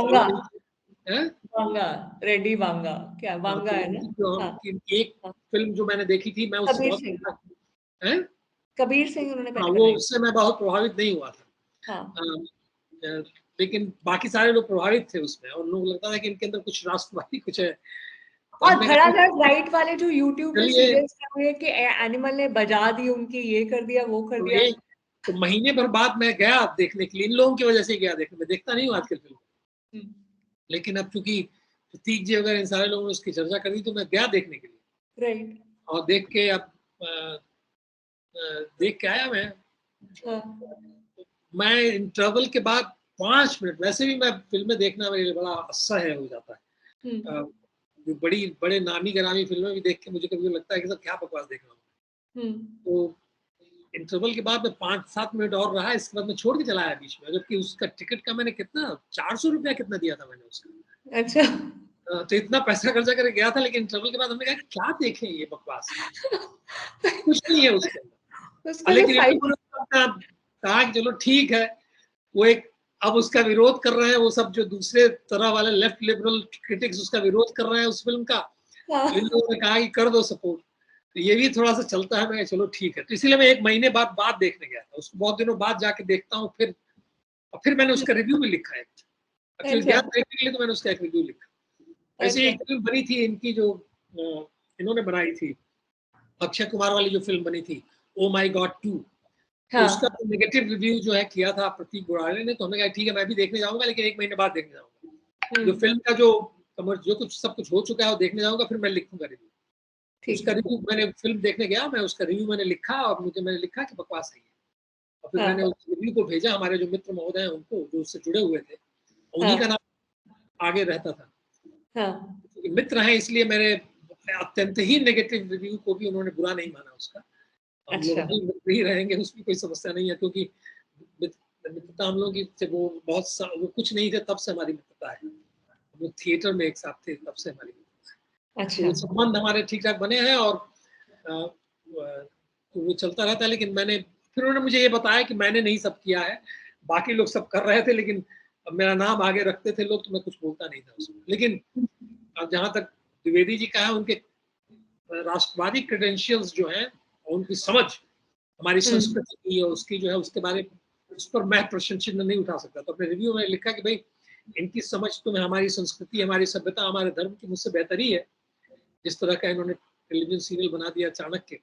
वांगा, रेड्डी वांगा, क्या वांगा है ना? एक फिल्म जो मैंने देखी थी, मैं उससे बहुत कबीर सिंह उन्होंने पहले वो उससे मैं बहुत प्रभावित नहीं हुआ था। लेकिन बाकी सारे लोग प्रभावित थे उसमें, और लोग लगता था कि इनके अंदर कुछ राष्ट्रवादी कुछ है। और धड़ाधड़ राइट वाले जो यूट्यूब पे सीरियल्स कर रहे हैं कि एनिमल ने बजा दी उनकी, ये कर दिया, वो कर दिया। तो महीने भर बाद मैं गया देखने के लिए, इन लोगों की वजह से गया देखने। मैं देखता नहीं हूँ आजकल फिल्म, लेकिन अब चूंकि प्रतीक जी वगैरह इन सारे लोगों ने उसकी चर्चा करी, तो मैं गया देखने के लिए। राइट। और देख के अब देख के आया मैं इंटरवल के बाद 5 मिनट, वैसे भी मैं फिल्में देखना मेरे लिए बड़ा असह्य हो जाता है। जो बड़े नामी गिरामी फिल्में भी देख के मुझे कभी लगता है कि सब क्या बकवास देख रहा हूँ। तो इंटरवल के बाद में 5-7 मिनट और रहा, इसके बाद मैं छोड़ के चला आया बीच में, जबकि उसका टिकट का मैंने कितना 400 रुपया कितना दिया था मैंने उसका। अच्छा। तो इतना पैसा खर्चा करके गया था, लेकिन इंटरवल के बाद हमने कहा क्या देखें ये बकवास, कुछ नहीं है उसके अंदर। उसका जो लेकिन इन फाइट। लोगों ने कहा कि चलो ठीक है, वो एक अब उसका विरोध कर रहे हैं, वो सब जो दूसरे तरह वाले लेफ्ट लिबरल क्रिटिक्स उसका विरोध कर रहे हैं उस फिल्म का, तो इन हाँ। लोगों ने कहा कि कर दो सपोर्ट। तो ये भी थोड़ा सा चलता है, मैं चलो ठीक है, तो इसलिए मैं 1 महीने बाद देखने गया था उसको, बहुत दिनों बाद जाके देखता हूँ फिर मैंने उसका रिव्यू भी लिखा है। एक्चुअली अच्छा। गया देखने के लिए तो मैंने उसका एक रिव्यू लिखा। ऐसे अच्छा। एक फिल्म बनी थी इनकी जो इन्होंने बनाई थी, अक्षय कुमार वाली जो फिल्म बनी थी, ओ माई गॉड 2, तो उसका हाँ। नेगेटिव रिव्यू जो है किया था प्रतीक गोराड़े ने, तो हमने कहा ठीक है मैं भी देखने जाऊंगा, लेकिन 1 महीने बाद देखने जाऊंगा। जो फिल्म का जो कुछ सब कुछ हो चुका है वो देखने जाऊंगा, फिर मैं लिखूंगा रिव्यू। ठीक उसका है। रिव्यू मैंने फिल्म देखने गया, मैं उसका रिव्यू मैंने लिखा और मैंने लिखा कि बकवास है ये। और फिर मैंने हाँ। उस रिव्यू को भेजा हमारे जो मित्र महोदय हैं उनको, जो उससे जुड़े हुए थे, उन्हीं का हाँ। नाम आगे रहता था। हाँ। मित्र हैं इसलिए मेरे अत्यंत ही नेगेटिव रिव्यू को भी उन्होंने बुरा नहीं माना उसका। हम लोग अच्छा। मित्र ही रहेंगे, उसमें कोई समस्या नहीं है, क्योंकि मित्रता हम लोग की से वो वो कुछ नहीं थे तब से हमारी मित्रता है। हम लोग थिएटर में एक साथ थे तब से हमारी मित्रता है। तो अच्छा। वो संबंध हमारे ठीक ठाक बने हैं और तो वो चलता रहता है। लेकिन फिर उन्होंने मुझे ये बताया कि मैंने नहीं सब किया है, बाकी लोग सब कर रहे थे, लेकिन अब मेरा नाम आगे रखते थे लोग, तो मैं कुछ बोलता नहीं था उसमें। लेकिन जहाँ तक द्विवेदी जी का है, उनके राष्ट्रवादी क्रेडेंशियल्स जो हैं, उनकी समझ हमारी संस्कृति की और उसकी जो है उसके बारे उस पर मैं प्रश्न चिन्ह नहीं उठा सकता। तो अपने रिव्यू में लिखा कि भाई इनकी समझ तो हमारी संस्कृति, हमारी सभ्यता, हमारे धर्म की मुझसे बेहतर ही है। जिस तरह का इन्होंने टेलीविजन सीरियल बना दिया चाणक्य,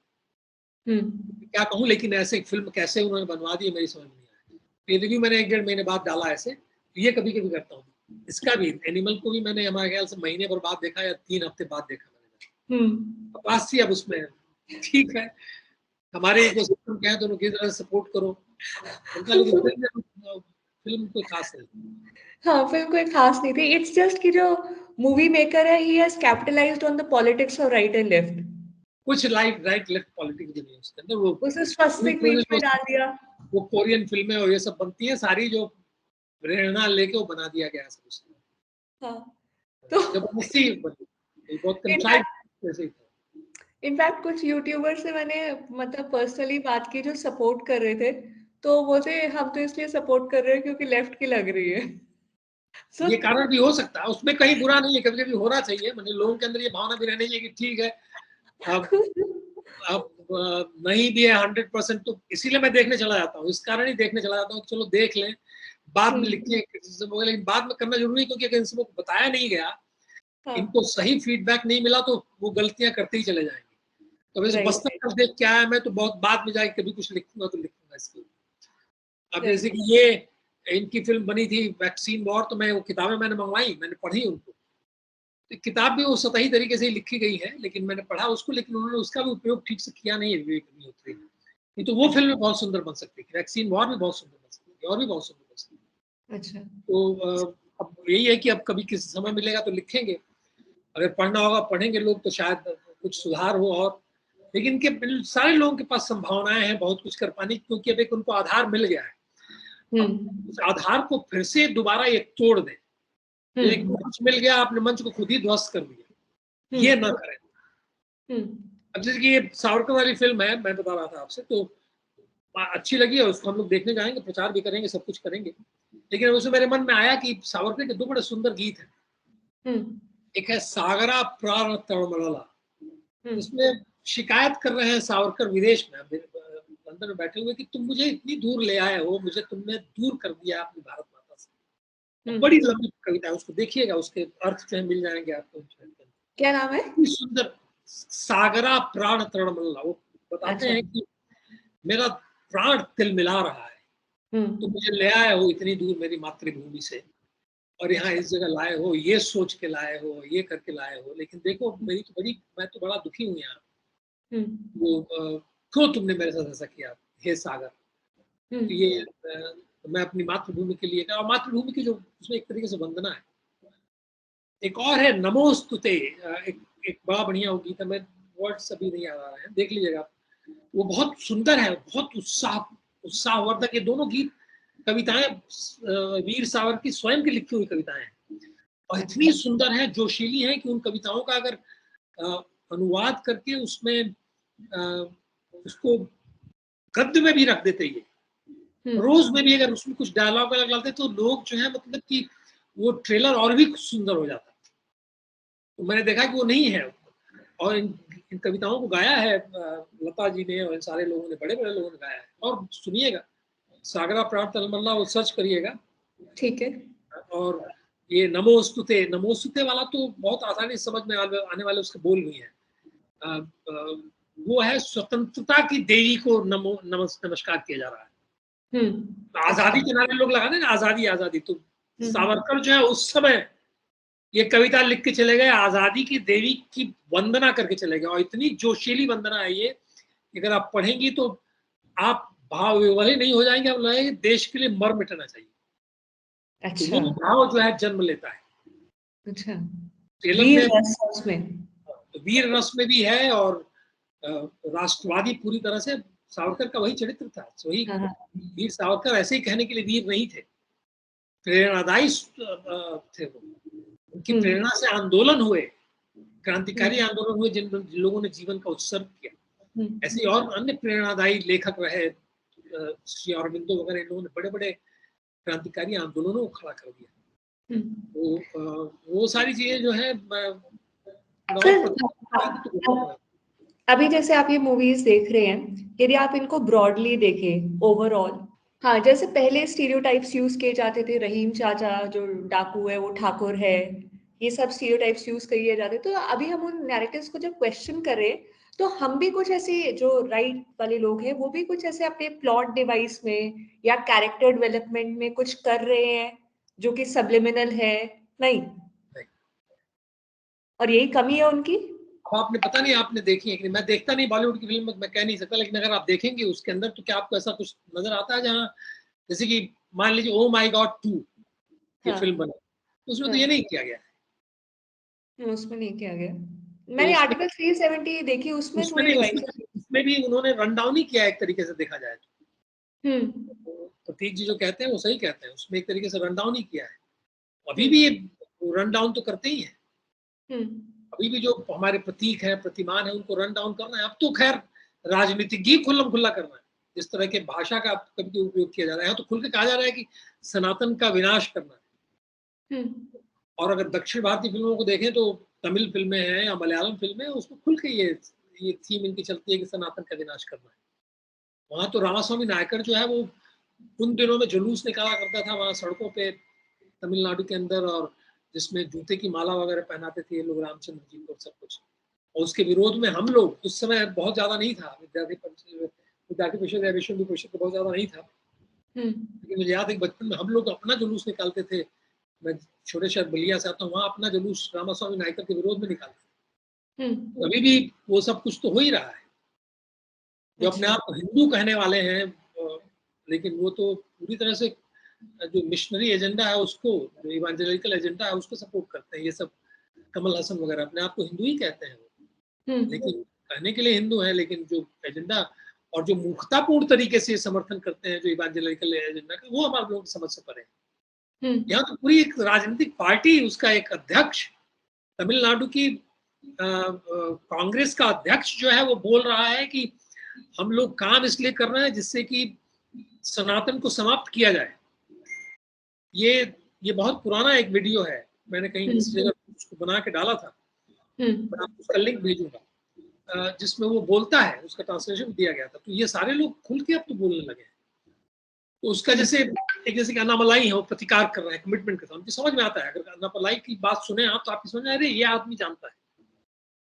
क्या कहूँ, लेकिन ऐसे फिल्म कैसे उन्होंने बनवा दी मेरी समझ में नहीं आया। ये रिव्यू मैंने 1-1.5 महीने बाद डाला ऐसे, ये कभी कभी करता हूँ। इसका भी एनिमल को भी मैंने हमारे ख्याल से महीने भर बाद देखा या 3 हफ्ते बाद देखा मैंने। बकवास थी अब उसमें, ठीक है हमारे इकोसिस्टम क्या है, दोनों की तरह सपोर्ट करो उनका, लेकिन फिल्म कोई खास नहीं। हाँ, फिल्म कोई खास नहीं थी। इट्स जस्ट कि जो मूवी मेकर है, he has capitalised on the politics of right and left. कुछ राइट लेफ्ट पॉलिटिक्स भी नहीं है उसके अंदर। उसे स्वस्तिक बीच में डाल दिया। वो कोरियन फिल्में और ये सब बनती है सारी, जो प्रेरणा लेके वो बना दिया गया है सब उसमें। हाँ, तो जबरदस्ती बनी, बहुत कंट्राइव इनफैक्ट जैसे ही था। इनफैक्ट कुछ यूट्यूबर से मैंने मतलब पर्सनली बात की जो सपोर्ट कर रहे थे, तो वो थे हम तो इसलिए सपोर्ट कर रहे हैं क्योंकि लेफ्ट की लग रही है। सो ये कारण भी हो सकता है, उसमें कहीं बुरा नहीं है, कभी कभी होना चाहिए, मतलब लोगों के अंदर ये भावना भी रहनी चाहिए कि ठीक है अब नहीं भी है 100%, तो इसीलिए मैं देखने चला जाता हूँ, इस कारण ही देखने चला जाता हूँ, चलो देख लें बाद में लिखते हैं क्रिटिसिज्म वगैरह, लेकिन बाद में करना जरूरी है, क्योंकि अगर इनको बताया नहीं गया, इनको सही फीडबैक नहीं मिला, तो वो गलतियां करते ही चले जाएंगे। तो वैसे राइट, बस्तर कर देख क्या है, मैं तो बहुत बाद में जाके कभी कुछ लिखूंगा तो लिखूंगा इसके। अब जैसे राइट। कि ये इनकी फिल्म बनी थी वैक्सीन वॉर, तो मैं वो किताबें मैंने मंगवाई, मैंने पढ़ी उनको। तो किताब भी वो सतही तरीके से ही लिखी गई है, लेकिन मैंने पढ़ा उसको, लेकिन उन्होंने उसका भी उपयोग ठीक से किया नहीं है विवेक अग्निहोत्री ने। नहीं तो वो अच्छा। फिल्म बहुत सुंदर बन सकती थी, वैक्सीन वॉर भी बहुत सुंदर बन सकती थी, और भी बहुत सुंदर बन सकती थी। अच्छा। तो अब यही है कि अब कभी किसी समय मिलेगा तो लिखेंगे, अगर पढ़ना होगा पढ़ेंगे लोग, तो शायद कुछ सुधार हो। और लेकिन के सारे लोगों के पास संभावनाएं हैं बहुत कुछ कर पाने की, क्योंकि अब एक उनको आधार मिल गया है। अब उस आधार को फिर से दोबारा एक तोड़ दें, एक मंच मिल गया, आपने मंच को खुद ही ध्वस्त कर दिया, ये ना करें। अब जैसे कि ये सावरकर वाली फिल्म है, मैं बता रहा था आपसे, तो अच्छी लगी है, उसको हम लोग देखने जाएंगे, प्रचार भी करेंगे, सब कुछ करेंगे। लेकिन उसमें मेरे मन में आया कि सावरकर के 2 बड़े सुंदर गीत हैं। एक है सागरा प्राण तड़मड़ला, इसमें शिकायत कर रहे हैं सावरकर विदेश में, लंदन में बैठे हुए, कि तुम मुझे इतनी दूर ले आए हो, मुझे तुमने दूर कर दिया अपनी भारत माता से। बड़ी लंबी कविता है, उसको देखिएगा, उसके अर्थ जो है मिल जाएंगे आपको। क्या नाम है? सुंदर, सागरा प्राण तड़मड़ला। वो बताते अच्छा। हैं कि मेरा प्राण तिलमिला रहा है, तो मुझे ले आए हो इतनी दूर मेरी मातृभूमि से, और यहाँ अच्छा। इस जगह लाए हो, ये सोच के लाए हो, ये करके लाए हो, लेकिन देखो मेरी तो बड़ी, मैं तो बड़ा दुखी हूँ यहाँ। वो क्यों तुमने मेरे साथ ऐसा किया हे सागर। तो ये मैं अपनी मातृभूमि के लिए, और मातृभूमि की जो उसमें एक तरीके से वंदना है। एक और है नमोस्तुते, एक बड़ा बढ़िया वो गीत है, मैं वर्ड्स अभी नहीं याद आ रहे हैं, देख लीजिएगा। वो बहुत सुंदर है, बहुत उत्साहवर्धक। ये दोनों गीत कविताएं वीर सावरकर की स्वयं की लिखी हुई कविताएं हैं और इतनी सुंदर है, जोशीली है कि उन कविताओं का अगर अनुवाद करके उसमें उसको गद्य में भी रख देते, ये रोज में भी अगर उसमें कुछ डायलॉग अलग लाते तो लोग जो है मतलब कि वो ट्रेलर और भी सुंदर हो जाता। तो मैंने देखा कि वो नहीं है और इन कविताओं को गाया है लता जी ने और इन सारे लोगों ने, बड़े बड़े लोगों ने गाया है। और सुनिएगा, सागरा प्राण तलमन्ना, वो सर्च करिएगा। ठीक है। और ये नमोस्तुते, नमोस्तुते वाला तो बहुत आसानी से समझ में आने वाले उसके बोल भी हैं। वो है स्वतंत्रता की देवी को नमस्कार किया जा रहा है। आजादी के नारे लोग लगाते हैं ना, आजादी आजादी, तो सावरकर जो है उस समय ये कविता लिख के चले गए, आजादी की देवी की वंदना करके चले गए। और इतनी जोशीली वंदना है ये, अगर आप पढ़ेंगी तो आप भाव विवल नहीं हो जाएंगे, आप लगेगा देश के लिए मर मिटना चाहिए। अच्छा। तो वो भाव जो है जन्म लेता है। अच्छा, वीर रस में भी है और राष्ट्रवादी पूरी तरह से। सावरकर का वही चरित्र था, वही वीर सावरकर ऐसे ही कहने के लिए वीर नहीं थे, प्रेरणादायी थे वो। उनकी प्रेरणा से आंदोलन हुए, क्रांतिकारी आंदोलन हुए, जिन लोगों ने जीवन का उत्सर्ग किया। ऐसे और अन्य प्रेरणादायी लेखक रहे, श्री अरविंदो वगैरह, इन लोगों ने बड़े बड़े क्रांतिकारी आंदोलनों को खड़ा कर दिया। तो वो सारी चीजें जो है अभी जैसे आप ये मूवीज देख रहे हैं, यदि आप इनको ब्रॉडली देखें ओवरऑल, हाँ, जैसे पहले स्टीरियोटाइप्स यूज किए जाते थे, रहीम चाचा जो डाकू है वो ठाकुर है, ये सब स्टीरियोटाइप्स यूज किए जाते, तो अभी हम उन नैरेटिव्स को जब क्वेश्चन कर रहे हैं, तो हम भी कुछ ऐसे जो राइट वाले लोग हैं वो भी कुछ ऐसे अपने प्लॉट डिवाइस में या कैरेक्टर डेवलपमेंट में कुछ कर रहे हैं जो कि सबलिमिनल है, नहीं? और यही कमी है उनकी। आपने पता नहीं आपने देखी है कि नहीं, मैं देखता नहीं बॉलीवुड की फिल्म, मैं कह नहीं सकता, लेकिन अगर आप देखेंगे उसके अंदर तो क्या आपको ऐसा कुछ नजर आता है जहाँ जैसे कि मान लीजिए ओ माय गॉड 2 ये फिल्म बना, तो उसमें तो ये नहीं किया गया है। उसमें नहीं किया गया। मैंने आर्टिकल 370 देखी, उसमें थोड़ी डिवाइस, उसमें भी उन्होंने रन डाउन ही किया एक तरीके से देखा जाए तो। प्रतीक जी जो कहते हैं वो सही कहते हैं, उसमें एक तरीके से रन डाउन ही किया है। अभी भी ये रन डाउन तो करते ही हैं। अभी भी जो हमारे प्रतीक है, प्रतिमान है, उनको रन डाउन करना है। अब तो खैर राजनीतिक ही खुल्लम खुल्ला करना है, जिस तरह के भाषा का कभी उपयोग किया जा रहा है, तो खुल के कहा जा रहा है कि सनातन का विनाश करना है। और अगर दक्षिण भारतीय फिल्मों को देखें तो तमिल फिल्में हैं या मलयालम फिल्में हैं, उसमें खुल के ये थीम इनकी चलती है कि सनातन का विनाश करना है। वहां तो रामास्वामी नायकर जो है वो उन दिनों में जुलूस निकाला करता था वहां सड़कों पे तमिलनाडु के अंदर, और जिसमें जूते की माला वगैरह पहनाते थे ये लोग रामचंद्र जी को, सब कुछ। और उसके विरोध में हम लोग, उस समय बहुत ज्यादा नहीं था, विद्यार्थी परिषद या विश्व परिषद बहुत ज्यादा नहीं था, लेकिन मुझे याद है बचपन में हम लोग अपना जुलूस निकालते थे। मैं छोटे शहर बलिया से आता हूँ, वहां अपना जुलूस रामास्वामी नायकर के विरोध में निकालते थे। अभी भी वो सब कुछ तो हो ही रहा है। जो अपने आप को हिंदू कहने वाले हैं, लेकिन वो तो पूरी तरह से जो मिशनरी एजेंडा है उसको, जो इवेंजेलिकल एजेंडा है उसको सपोर्ट करते हैं। ये सब कमल हसन वगैरह अपने आप को हिंदू ही कहते हैं वो, लेकिन कहने के लिए हिंदू है, लेकिन जो एजेंडा और जो मूर्खतापूर्ण तरीके से समर्थन करते हैं जो इवेंजेलिकल एजेंडा का, वो हमारे लोग समझ से परे हैं। यहाँ तो पूरी एक राजनीतिक पार्टी, उसका एक अध्यक्ष, तमिलनाडु की कांग्रेस का अध्यक्ष जो है वो बोल रहा है कि हम लोग काम इसलिए कर रहे हैं जिससे कि सनातन को समाप्त किया जाए। ये बहुत पुराना एक वीडियो है, मैंने कहीं किसी जगह उसको बना के डाला था, मैं आपको उसका लिंक भेजूंगा, जिसमें वो बोलता है, उसका ट्रांसलेशन दिया गया था। तो ये सारे लोग खुल के अब तो बोलने लगे हैं। तो उसका जैसे कि अन्नामलाई है, वो प्रतिकार कर रहे हैं, कमिटमेंट करता है, उनकी समझ में आता है। अगर अन्नामलाई की बात सुने आप तो आपकी समझ में, अरे ये आदमी जानता है।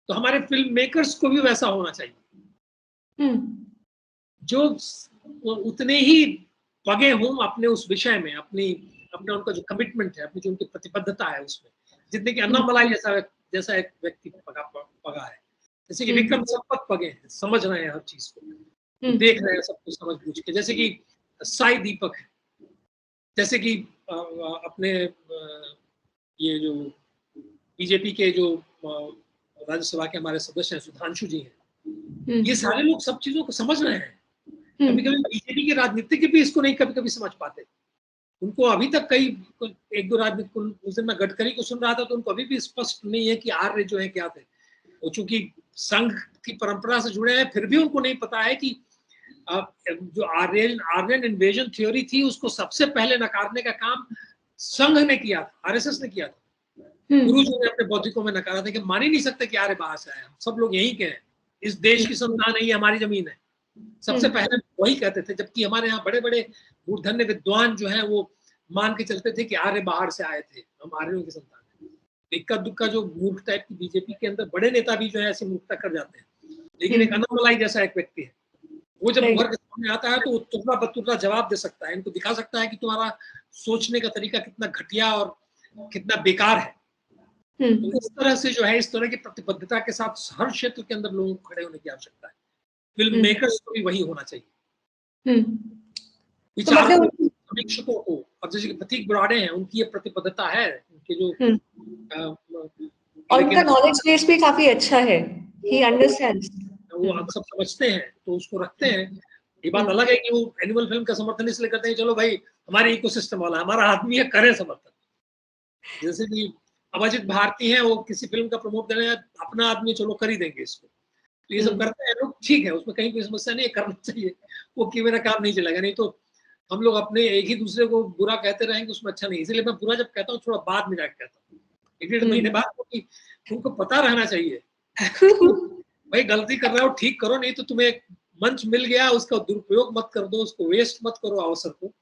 तो हमारे फिल्म मेकर्स को भी वैसा होना चाहिए, जो उतने ही पगे हों अपने उस विषय में, अपना उनका जो कमिटमेंट है, अपनी जो उनकी प्रतिबद्धता है उसमें, जितने की अन्नामलाई जैसा एक व्यक्ति पगा है। जैसे कि विक्रम संपत पगे हैं, समझ रहे हैं हर चीज को, देख रहे हैं सब कुछ समझ बूझ के। जैसे कि साई दीपक है, जैसे कि अपने ये जो बीजेपी के जो राज्यसभा के हमारे सदस्य हैं सुधांशु जी हैं, ये सारे लोग सब चीजों को समझ रहे हैं। कभी कभी बीजेपी के राजनीतिज्ञ भी इसको नहीं कभी कभी समझ पाते। उनको अभी तक कई एक दो राजनीतिक, उस दिन मैं गडकरी को सुन रहा था तो उनको अभी भी स्पष्ट नहीं है कि आर्य जो है क्या थे। वो चूंकि संघ की परंपरा से जुड़े हैं, फिर भी उनको नहीं पता है कि जो आर्यन इन्वेजन थ्योरी थी उसको सबसे पहले नकारने का काम संघ ने किया था, आरएसएस ने किया था। गुरु जी ने अपने बौद्धिकों में नकारा था कि मान ही नहीं सकते कि आर्य बाहर से आए, हम सब लोग यहीं के हैं, इस देश की संतान है, ये हमारी जमीन है। सबसे पहले वही कहते थे, जबकि हमारे यहाँ बड़े बड़े मूर्धन्य विद्वान जो हैं वो मान के चलते थे कि आर्य बाहर से आए थे, हम आर्यों की संतान है। इक्का दुक्का जो मूर्ख टाइप की बीजेपी के अंदर बड़े नेता भी जो है ऐसी मूर्खता कर जाते हैं, लेकिन एक अनंतमलाई जैसा एक व्यक्ति है, वो जब उभर के सामने आता है तो वो तुर्रा बतुर्रा जवाब दे सकता है, इनको दिखा सकता है कि तुम्हारा सोचने का तरीका कितना घटिया और कितना बेकार है। तो इस तरह से जो है, इस तरह की प्रतिबद्धता के साथ हर क्षेत्र के अंदर लोगों को खड़े होने की आवश्यकता है। फिल्म मेकर्स को भी वही होना चाहिए। विचारकों, समीक्षकों को, और जैसे प्रतीक बुराड़े हैं, उनकी ये प्रतिबद्धता है, उनके जो और उनका नॉलेज बेस भी काफी अच्छा है, ही अंडरस्टैंड्स, वो हम सब समझते हैं तो उसको रखते हैं। ये बात अलग है कि वो एनिमल फिल्म का समर्थन इसलिए करते हैं, चलो भाई हमारे इकोसिस्टम वाला हमारा आदमी है, करे समर्थन। जैसे कि अभिजीत भारती है, वो किसी फिल्म का प्रमोट कर रहे हैं, अपना आदमी, चलो कर ही देंगे इसको, तो ये सब करते हैं लोग, ठीक है, उसमें कहीं कोई समस्या नहीं है, करना चाहिए। वो कि मेरा काम नहीं चलेगा, नहीं तो हम लोग अपने एक ही दूसरे को बुरा कहते रहेंगे, उसमें अच्छा नहीं। इसलिए मैं बुरा जब कहता हूँ थोड़ा बाद में जाकर कहता हूँ, 1-1.5 महीने बाद, क्योंकि उनको पता रहना चाहिए भाई गलती कर रहे हो ठीक करो, नहीं तो तुम्हें मंच मिल गया, उसका दुरुपयोग मत कर दो, उसको वेस्ट मत करो अवसर को।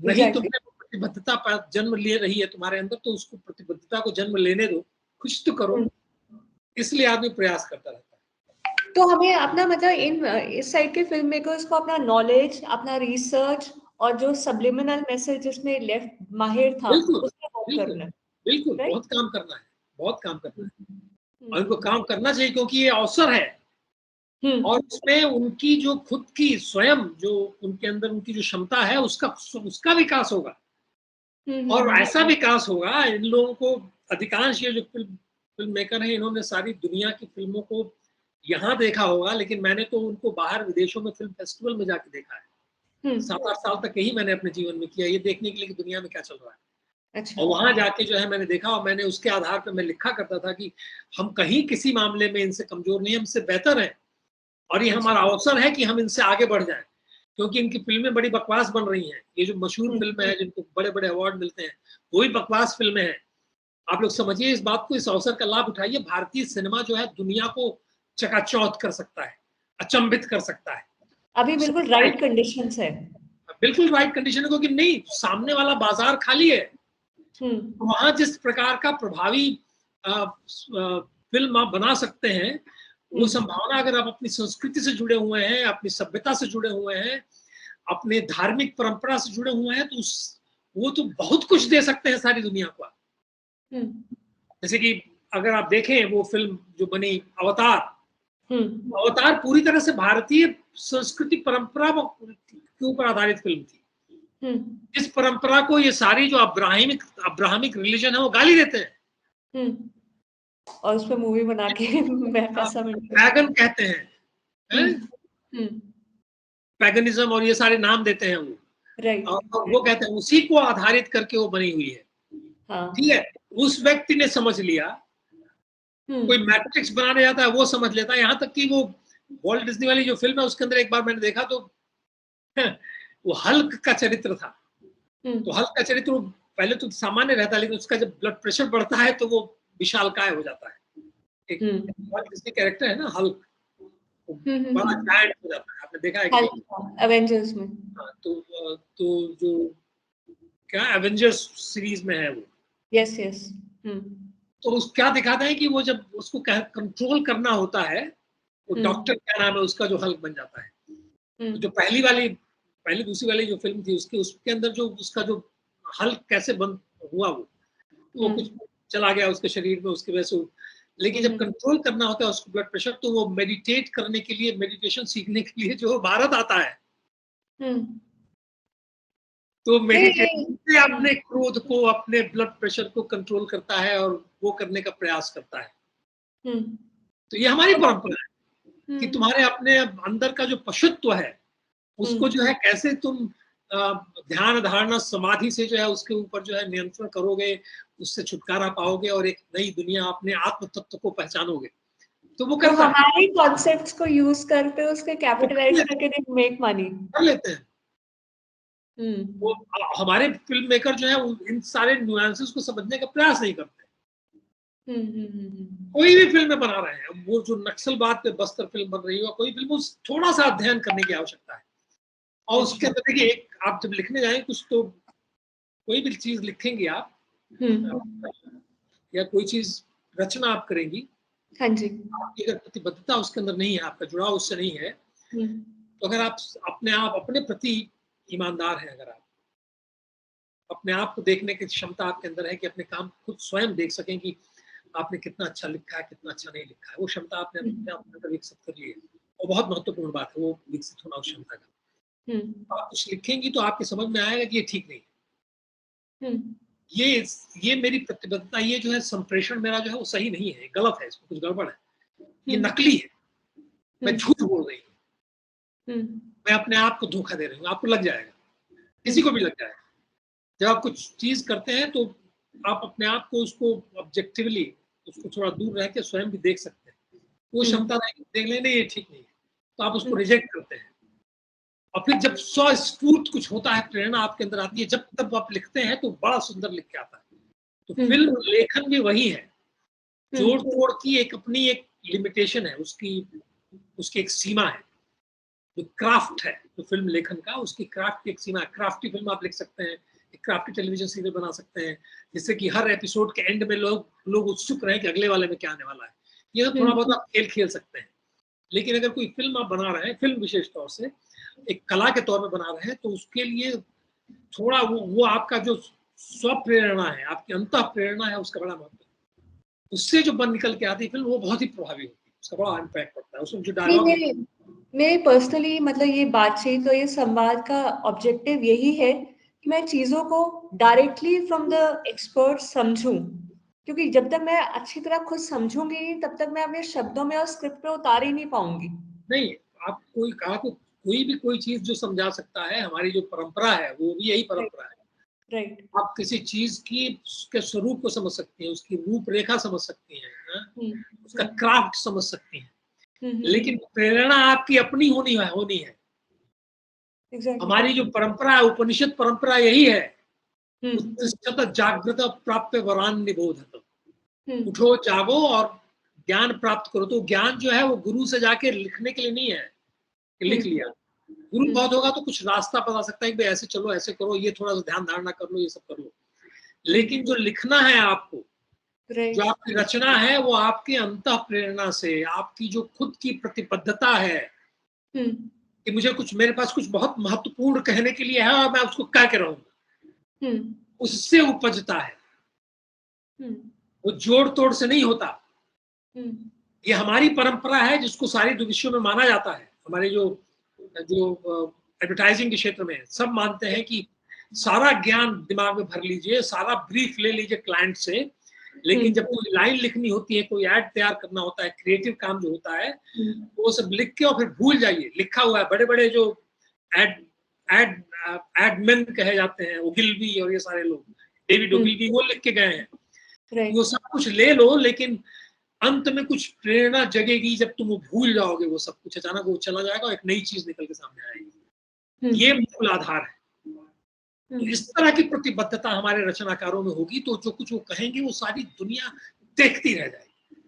नहीं तुमने प्रतिबद्धता जन्म ले रही है तुम्हारे अंदर, तो उसको प्रतिबद्धता को जन्म लेने दो, कुछ तो करो। इसलिए आदमी प्रयास करता रहता है। तो हमें अपना मतलब इस साइड के फिल्म मेकर्स को अपना नॉलेज, अपना रिसर्च और जो सब्लिमिनल मैसेज जिसमें लेफ्ट माहिर था, उसमें वर्क करना है। बिल्कुल, बहुत काम करना है, बहुत काम करना है, और उनको काम करना चाहिए, क्योंकि ये अवसर है। और उसमें उनकी जो खुद की स्वयं जो उनके अंदर उनकी जो क्षमता है, उसका विकास होगा। और ऐसा विकास होगा, इन लोगों को, अधिकांश ये जो फिल्म मेकर हैं, इन्होंने सारी दुनिया की फिल्मों को यहाँ देखा होगा, लेकिन मैंने तो उनको बाहर विदेशों में फिल्म फेस्टिवल में जाके देखा है। 7-8 साल तक यही मैंने अपने जीवन में किया, ये देखने के लिए कि दुनिया में क्या चल रहा है। अच्छा। और वहां जाके जो है मैंने देखा, और मैंने उसके आधार पर मैं लिखा करता था कि हम कहीं किसी मामले में इनसे कमजोर नहीं, हमसे बेहतर हैं, और ये हमारा अवसर है कि हम इनसे आगे बढ़ जाएं, क्योंकि इनकी फिल्में बड़ी बकवास बन रही हैं। ये जो मशहूर फिल्में हैं जिनको बड़े बड़े अवार्ड मिलते हैं, वही बकवास फिल्में हैं। आप लोग समझिए इस बात को, इस अवसर का लाभ उठाइए। भारतीय सिनेमा जो है दुनिया को चकाचौंध कर सकता है, अचंभित कर सकता है। अभी बिल्कुल राइट कंडीशंस है, बिल्कुल राइट कंडीशन है, क्योंकि नहीं, सामने वाला बाजार खाली है। वहां जिस प्रकार का प्रभावी फिल्म आप बना सकते हैं, वो संभावना, अगर आप अपनी संस्कृति से जुड़े हुए हैं, अपनी सभ्यता से जुड़े हुए हैं, अपने धार्मिक परंपरा से जुड़े हुए हैं, तो वो तो बहुत कुछ दे सकते हैं सारी दुनिया को। जैसे कि अगर आप देखें वो फिल्म जो बनी अवतार, अवतार पूरी तरह से भारतीय संस्कृति परंपरा के ऊपर आधारित फिल्म थी। इस परंपरा को ये सारी जो अब्राहमिक रिलीजन है वो गाली देते हैं, और उस पर मूवी बना के पैगन कहते हैं, पैगनिज्म और ये सारे नाम देते हैं वो, और वो कहते हैं उसी को आधारित करके वो बनी हुई है। ठीक है, उस व्यक्ति ने समझ लिया, कोई मैट्रिक्स बनाने जाता है वो समझ लेता है, यहाँ तक कि वो वॉल्ट डिज्नी वाली जो फिल्म है उसके अंदर एक बार मैंने देखा तो वो हल्क का चरित्र था। तो हल्क का चरित्र पहले तो सामान्य रहता है, लेकिन उसका जब ब्लड प्रेशर बढ़ता है तो वो विशालकाय हो जाता है। एक वॉल्ट डिज्नी कैरेक्टर है ना हल्क, बड़ा जायंट हो जाता है, आपने देखा है कि एवेंजर्स में? तो जो क्या एवेंजर्स सीरीज में है वो, यस यस। तो उस क्या दिखाते हैं कि वो जब उसको कंट्रोल करना होता है, वो डॉक्टर क्या नाम है उसका जो हल्क बन जाता है। तो जो पहली दूसरी वाली जो फिल्म थी उसके अंदर जो उसका जो हल्क कैसे बंद हुआ वो कुछ चला गया उसके शरीर में, उसकी वजह से। लेकिन जब कंट्रोल करना होता है उसको ब्लड प्रेशर, तो वो मेडिटेट करने के लिए, मेडिटेशन सीखने के लिए जो भारत आता है, तो मेडिटेशन से अपने क्रोध को, अपने ब्लड प्रेशर को कंट्रोल करता है और वो करने का प्रयास करता है। तो ये हमारी परंपरा है। कि तुम्हारे अपने अंदर का जो पशुत्व है उसको जो है कैसे तुम ध्यान धारणा समाधि से जो है उसके ऊपर जो है नियंत्रण करोगे, उससे छुटकारा पाओगे और एक नई दुनिया अपने आत्म तत्व को पहचानोगे। तो वो करता है, हमारे कॉन्सेप्ट्स को यूज करके उसके कैपिटलाइज करके दे मेक मनी कर लेते हैं। वो हमारे फिल्म मेकर जो है इन सारे न्यूएंसेस को समझने का प्रयास नहीं करते। कोई भी फिल्म बना रहे हैं, वो जो नक्सलवाद पे बस्तर फिल्म बन रही है, कोई फिल्म, उस थोड़ा सा अध्ययन करने की आवश्यकता है। और उसके अंदर देखिए, एक आप जब लिखने जाएं कुछ, तो कोई भी चीज लिखेंगे आप या कोई चीज रचना आप करेंगी, हाँ जी, आपकी अगर प्रतिबद्धता उसके अंदर नहीं है, आपका जुड़ाव उससे नहीं है, तो अगर आप अपने प्रति ईमानदार हैं, अगर आप अपने आप को देखने की क्षमता आपके अंदर है कि अपने काम खुद स्वयं देख सकें कि आपने कितना अच्छा लिखा है, कितना अच्छा नहीं लिखा है, वो क्षमता आपने अपने अंदर विकसित कर ली है। और बहुत महत्वपूर्ण बात है वो विकसित होना उस क्षमता का। आप कुछ लिखेंगी तो आपके समझ में आएगा कि ये ठीक नहीं है, ये मेरी प्रतिबद्धता, ये जो है संप्रेषण मेरा जो है वो सही नहीं है, गलत है, इसमें कुछ गड़बड़ है, ये नकली है, मैं झूठ बोल रही हूँ, मैं अपने आप को धोखा दे रही हूँ। आपको लग जाएगा, किसी को भी लग जाएगा। जब आप कुछ चीज करते हैं तो आप अपने आप को उसको ऑब्जेक्टिवली उसको थोड़ा दूर रह के स्वयं भी देख सकते हैं। वो क्षमता देख लेने ये ठीक नहीं है, तो आप उसको रिजेक्ट करते हैं। और फिर जब स्वस्फूर्त कुछ होता है, प्रेरणा आपके अंदर आती है, जब तब आप लिखते हैं तो बड़ा सुंदर लिख के आता है। तो फिल्म लेखन भी वही है, जोड़ तोड़ की एक अपनी एक लिमिटेशन है, उसकी एक सीमा है। जो क्राफ्ट है, जो फिल्म लेखन का, उसकी क्राफ्ट की एक सीमा है। क्राफ्टी फिल्म आप लिख सकते हैं, एक क्राफ्टी टेलीविजन सीरियल बना सकते हैं, जिससे कि हर एपिसोड के एंड में लोग उत्सुक रहे कि अगले वाले में क्या आने वाला है। ये तो थोड़ा बहुत आप खेल सकते हैं। लेकिन अगर कोई फिल्म आप बना रहे हैं, फिल्म विशेष तौर से एक कला के तौर में बना रहे हैं, तो उसके लिए थोड़ा वो आपका जो स्व प्रेरणा है, आपकी अंतः प्रेरणा है, उसका बड़ा महत्व है। उससे जो बन निकल के आती है फिल्म, वो बहुत ही प्रभावी होती है, उसका बड़ा इम्पैक्ट पड़ता है उसमें जो डायलॉग। मेरे पर्सनली मतलब ये बातचीत और ये संवाद का ऑब्जेक्टिव यही है कि मैं चीजों को डायरेक्टली फ्रॉम द एक्सपर्ट समझूं, क्योंकि जब तक मैं अच्छी तरह खुद समझूंगी नहीं, तब तक मैं अपने शब्दों में और स्क्रिप्ट में उतार ही नहीं पाऊंगी। नहीं, आप कोई भी कोई चीज जो समझा सकता है, हमारी जो परंपरा है वो भी यही परंपरा है। राइट। आप किसी चीज के स्वरूप को समझ सकती हैं, उसकी रूपरेखा समझ सकती हैं, उसका क्राफ्ट समझ सकती हैं, लेकिन प्रेरणा आपकी अपनी होनी है। हमारी जो परंपरा है, उपनिषद परंपरा यही है, उत्तिष्ठत जागृत प्राप्य वरान निबोधत। उठो, जागो और ज्ञान प्राप्त करो। तो ज्ञान जो है वो गुरु से जाके लिखने के लिए नहीं है कि लिख लिया। गुरु बहुत होगा तो कुछ रास्ता बता सकता है कि भाई ऐसे चलो, ऐसे करो, ये थोड़ा सा ध्यान धारणा कर लो, ये सब कर लो। लेकिन जो लिखना है आपको, जो आपकी रचना है, वो आपके अंतः प्रेरणा से, आपकी जो खुद की प्रतिबद्धता है कि मुझे कुछ, मेरे पास कुछ बहुत महत्वपूर्ण कहने के लिए है और मैं उसको कह के रहूंगा, उससे उपजता है। वो जोड़ तोड़ से नहीं होता। ये हमारी परंपरा है जिसको सारी विषयों में माना जाता है। हमारे जो एडवर्टाइजिंग के क्षेत्र में सब मानते हैं कि सारा ज्ञान दिमाग में भर लीजिए, सारा ब्रीफ ले लीजिए क्लाइंट से, लेकिन जब कोई लाइन लिखनी होती है, कोई ऐड तैयार करना होता है, क्रिएटिव काम जो होता है, वो सब लिख के और फिर भूल जाइए। लिखा हुआ है, बड़े बड़े जो एडमैन कहे जाते हैं, ओगिलवी और ये सारे लोग, डेविड ओगिलवी, वो लिख के गए हैं। वो सब कुछ ले लो, लेकिन अंत में कुछ प्रेरणा जगेगी जब तुम वो भूल जाओगे। वो सब कुछ अचानक वो चला जाएगा और एक नई चीज निकल के सामने आएगी। ये मूल आधार है। तो इस तरह की प्रतिबद्धता हमारे रचनाकारों में होगी तो जो कुछ वो कहेंगे वो सारी दुनिया देखती रह जाएगी।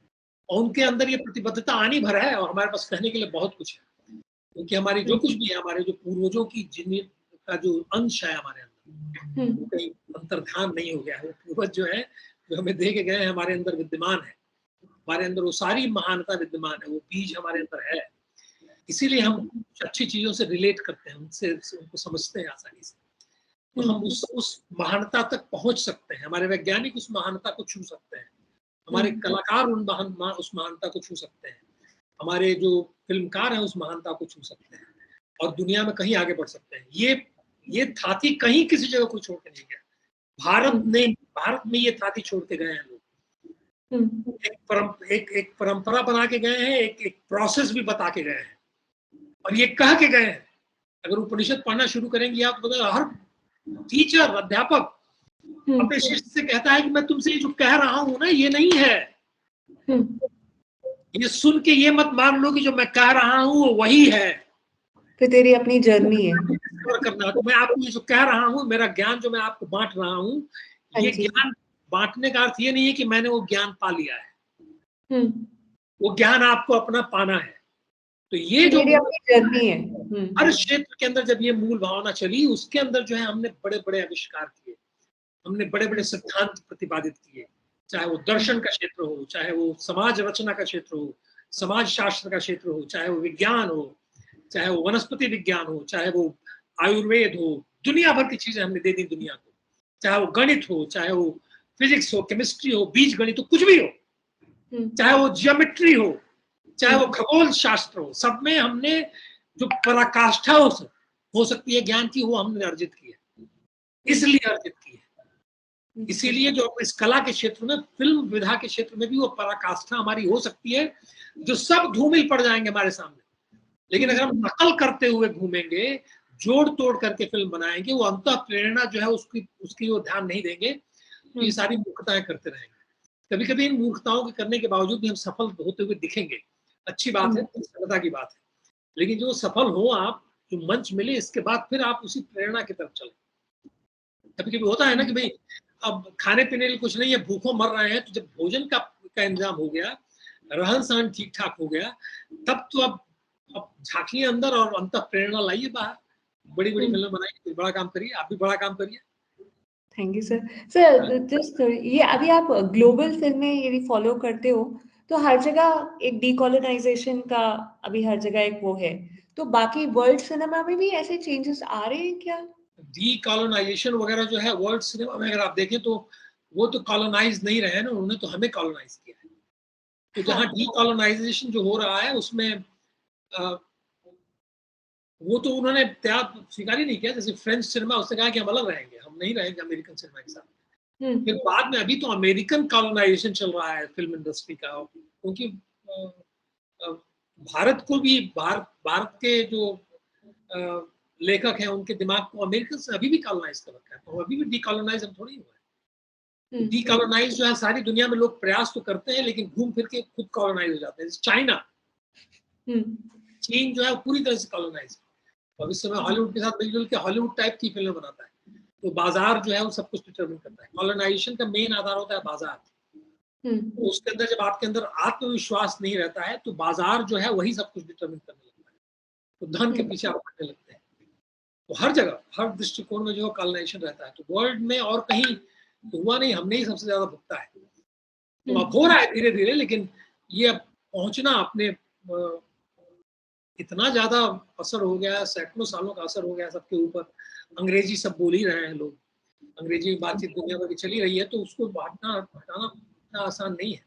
और उनके अंदर ये प्रतिबद्धता आनी भर है, और हमारे पास कहने के लिए बहुत कुछ है, क्योंकि हमारी जो कुछ भी है, हमारे जो पूर्वजों की जिन का जो अंश है हमारे अंदर, वो कहीं अंतर्धान नहीं हो गया है। वो पूर्वज जो है, जो हमें दे के गए हैं, हमारे अंदर विद्यमान है। हमारे अंदर वो सारी महानता विद्यमान है, वो बीज हमारे अंदर है। इसीलिए हम अच्छी चीजों से रिलेट करते हैं, उनसे उनको समझते हैं आसानी से। तो हम उस महानता तक पहुंच सकते हैं। हमारे वैज्ञानिक उस महानता को छू सकते हैं, हमारे कलाकार उस महानता को छू सकते हैं, हमारे जो फिल्मकार हैं उस महानता को छू सकते हैं, और दुनिया में कहीं आगे बढ़ सकते हैं। ये थाती कहीं किसी जगह कोई छोड़ के नहीं गया। भारत में ये थाती छोड़ के गए हैं लोग। एक परंपरा बना के गए हैं, एक प्रोसेस भी बता के गए हैं, और ये कह के गए हैं। अगर उपनिषद पढ़ना शुरू करेंगे आप तो हर टीचर, अध्यापक अपने शिष्य से कहता है कि मैं तुमसे ये जो कह रहा हूं ना, ये नहीं है, ये सुन के ये मत मान लो कि जो मैं कह रहा हूं वो वही है, फिर तेरी अपनी जर्नी है करना। तो मैं आपको ये जो कह रहा हूँ, मेरा ज्ञान जो मैं आपको बांट रहा हूँ, ये ज्ञान बांटने का अर्थ ये नहीं है कि मैंने वो ज्ञान पा लिया है, वो ज्ञान आपको अपना पाना है। तो ये जो जर्नी है, हर क्षेत्र के अंदर जब ये मूल भावना चली, उसके अंदर जो है हमने बड़े बड़े आविष्कार किए, हमने बड़े बड़े सिद्धांत प्रतिपादित किए, चाहे वो दर्शन का क्षेत्र हो, चाहे वो समाज रचना का क्षेत्र हो, समाज शास्त्र का क्षेत्र हो, चाहे वो विज्ञान हो, चाहे वो वनस्पति विज्ञान हो, चाहे वो आयुर्वेद हो, दुनिया भर की चीजें हमने दे दी दुनिया को, चाहे वो गणित हो, चाहे वो फिजिक्स हो, केमिस्ट्री हो, बीज गणित हो, कुछ भी हो, चाहे वो जियोमेट्री हो, चाहे वो खगोल शास्त्र हो, सब में हमने जो पराकाष्ठा हो सकती है ज्ञान की, वो हमने अर्जित की है, इसलिए अर्जित की है। इसीलिए जो इस कला के क्षेत्र में, फिल्म विधा के क्षेत्र में भी वो पराकाष्ठा हमारी हो सकती है, जो सब धूमिल पड़ जाएंगे हमारे सामने। लेकिन अगर हम नकल करते हुए घूमेंगे, जोड़ तोड़ करके फिल्म बनाएंगे, वो अंतः प्रेरणा जो है उसकी वो ध्यान नहीं देंगे, तो ये सारी मूर्खताएं करते रहेंगे। कभी कभी इन मूर्खताओं के करने के बावजूद भी हम सफल होते हुए दिखेंगे, अच्छी बात है, सफलता की बात है। लेकिन जो सफल हो आप, जो मंच मिले, इसके बाद फिर आप उसी प्रेरणा की तरफ चलें। कभी कभी होता है ना कि भाई अब खाने पीने के कुछ नहीं है, भूखों मर रहे हैं, तो जब भोजन का इंतजाम हो गया, रहन सहन ठीक ठाक हो गया, तब तो अब झांकिए अंदर और अंत प्रेरणा लाइए बाहर, बड़ी बड़ी फिल्में बनाइए, कुछ बड़ा काम करिए, आप भी बड़ा काम करिए। Thank you sir. Sir just ये अभी आप ग्लोबल फिल्में यदि फॉलो करते हो, तो हर जगह एक डीकोलोनाइजेशन का अभी हर जगह एक वो है, तो बाकी वर्ल्ड सिनेमा में भी ऐसे चेंजेस आ रहे हैं क्या? डीकोलोनाइजेशन वगैरह जो है वर्ल्ड सिनेमा में अगर आप देखें तो वो तो कॉलोनाइज नहीं रहे ना, उन्होंने तो हमें कॉलोनाइज किया है। तो जहाँ डीकोलोनाइजेशन जो हो रहा है उसमें वो तो उन्होंने त्याग स्वीकार ही नहीं किया। जैसे फ्रेंच सिनेमा, उसने कहा कि हम अलग रहेंगे, हम नहीं रहेंगे अमेरिकन सिनेमा के साथ। फिर बाद में अभी तो अमेरिकन कॉलोनाइजेशन चल रहा है फिल्म इंडस्ट्री का, क्योंकि भारत को भी भारत के जो लेखक हैं उनके दिमाग को अमेरिकन से अभी भी कॉलोनाइज कर रखा है, तो अभी भी डीकॉलोनाइज हम थोड़ी हुआ है। डीकॉलोनाइज जो है सारी दुनिया में लोग प्रयास तो करते हैं, लेकिन घूम फिर के खुद कॉलोनाइज हो जाते हैं। चाइना, चीन जो है पूरी तरह से कॉलोनाइज, और इस समय हॉलीवुड के साथ मिलजुल के हॉलीवुड टाइप की फिल्म बनाता है। तो बाजार जो है वो सब कुछ डिटरमिन करता है। कॉलोनाइजेशन का मेन आधार होता है बाजार। तो उसके अंदर जब आपके अंदर आत्मविश्वास नहीं रहता है, तो बाजार जो है वही सब कुछ डिटरमिन करने लगता है, तो धन के पीछे आप भागने लगते हैं। तो हर जगह, हर दृष्टिकोण में जो है कॉलोनाइजेशन रहता है। तो वर्ल्ड में और कहीं तो हुआ नहीं, हमने ही सबसे ज्यादा भुगता है। तो अब हो रहा है धीरे धीरे, लेकिन ये अब पहुंचना अपने इतना ज्यादा असर हो गया, सैकड़ों सालों का असर हो गया सबके ऊपर। अंग्रेजी सब बोल ही रहे हैं लोग, अंग्रेजी में बातचीत दुनिया भर की चली रही है, तो उसको हटाना इतना आसान नहीं है।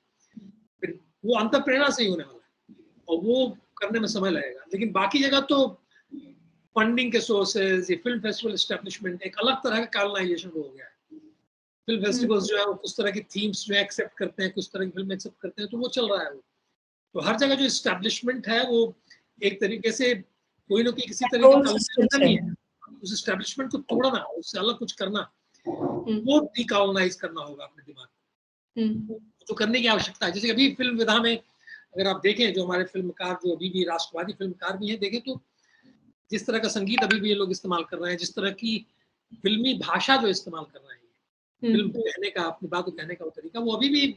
फिर वो अंत प्रेरणा से ही होने वाला है, और वो करने में समय लगेगा। लेकिन बाकी जगह तो फंडिंग के सोर्सेज, ये फिल्म फेस्टिवल एस्टेब्लिशमेंट, एक अलग तरह का कॉलोनाइजेशन हो गया है। फिल्म फेस्टिवल्स जो है वो कुछ तरह की थीम्स जो एक्सेप्ट करते हैं, कुछ तरह की फिल्म एक्सेप्ट करते हैं, तो वो चल रहा है। वो तो हर जगह जो एस्टेब्लिशमेंट है वो एक तरीके से कोई ना कोई किसी तरह की कॉलोनाइजेशन ही है। उस एस्टेब्लिशमेंट को तोड़ना, उससे अलग कुछ करना, वो डीकॉलोनाइज करना होगा अपने दिमाग को। तो करने की आवश्यकता है। जैसे अभी फिल्म विधा में अगर आप देखें, जो हमारे फिल्मकार जो अभी भी राष्ट्रवादी फिल्मकार भी हैं, देखें तो जिस तरह का संगीत अभी भी ये लोग इस्तेमाल कर रहे हैं, जिस तरह की फिल्मी भाषा जो इस्तेमाल कर रहे हैं, फिल्म कहने का, अपनी बात को कहने का वो तरीका, वो अभी भी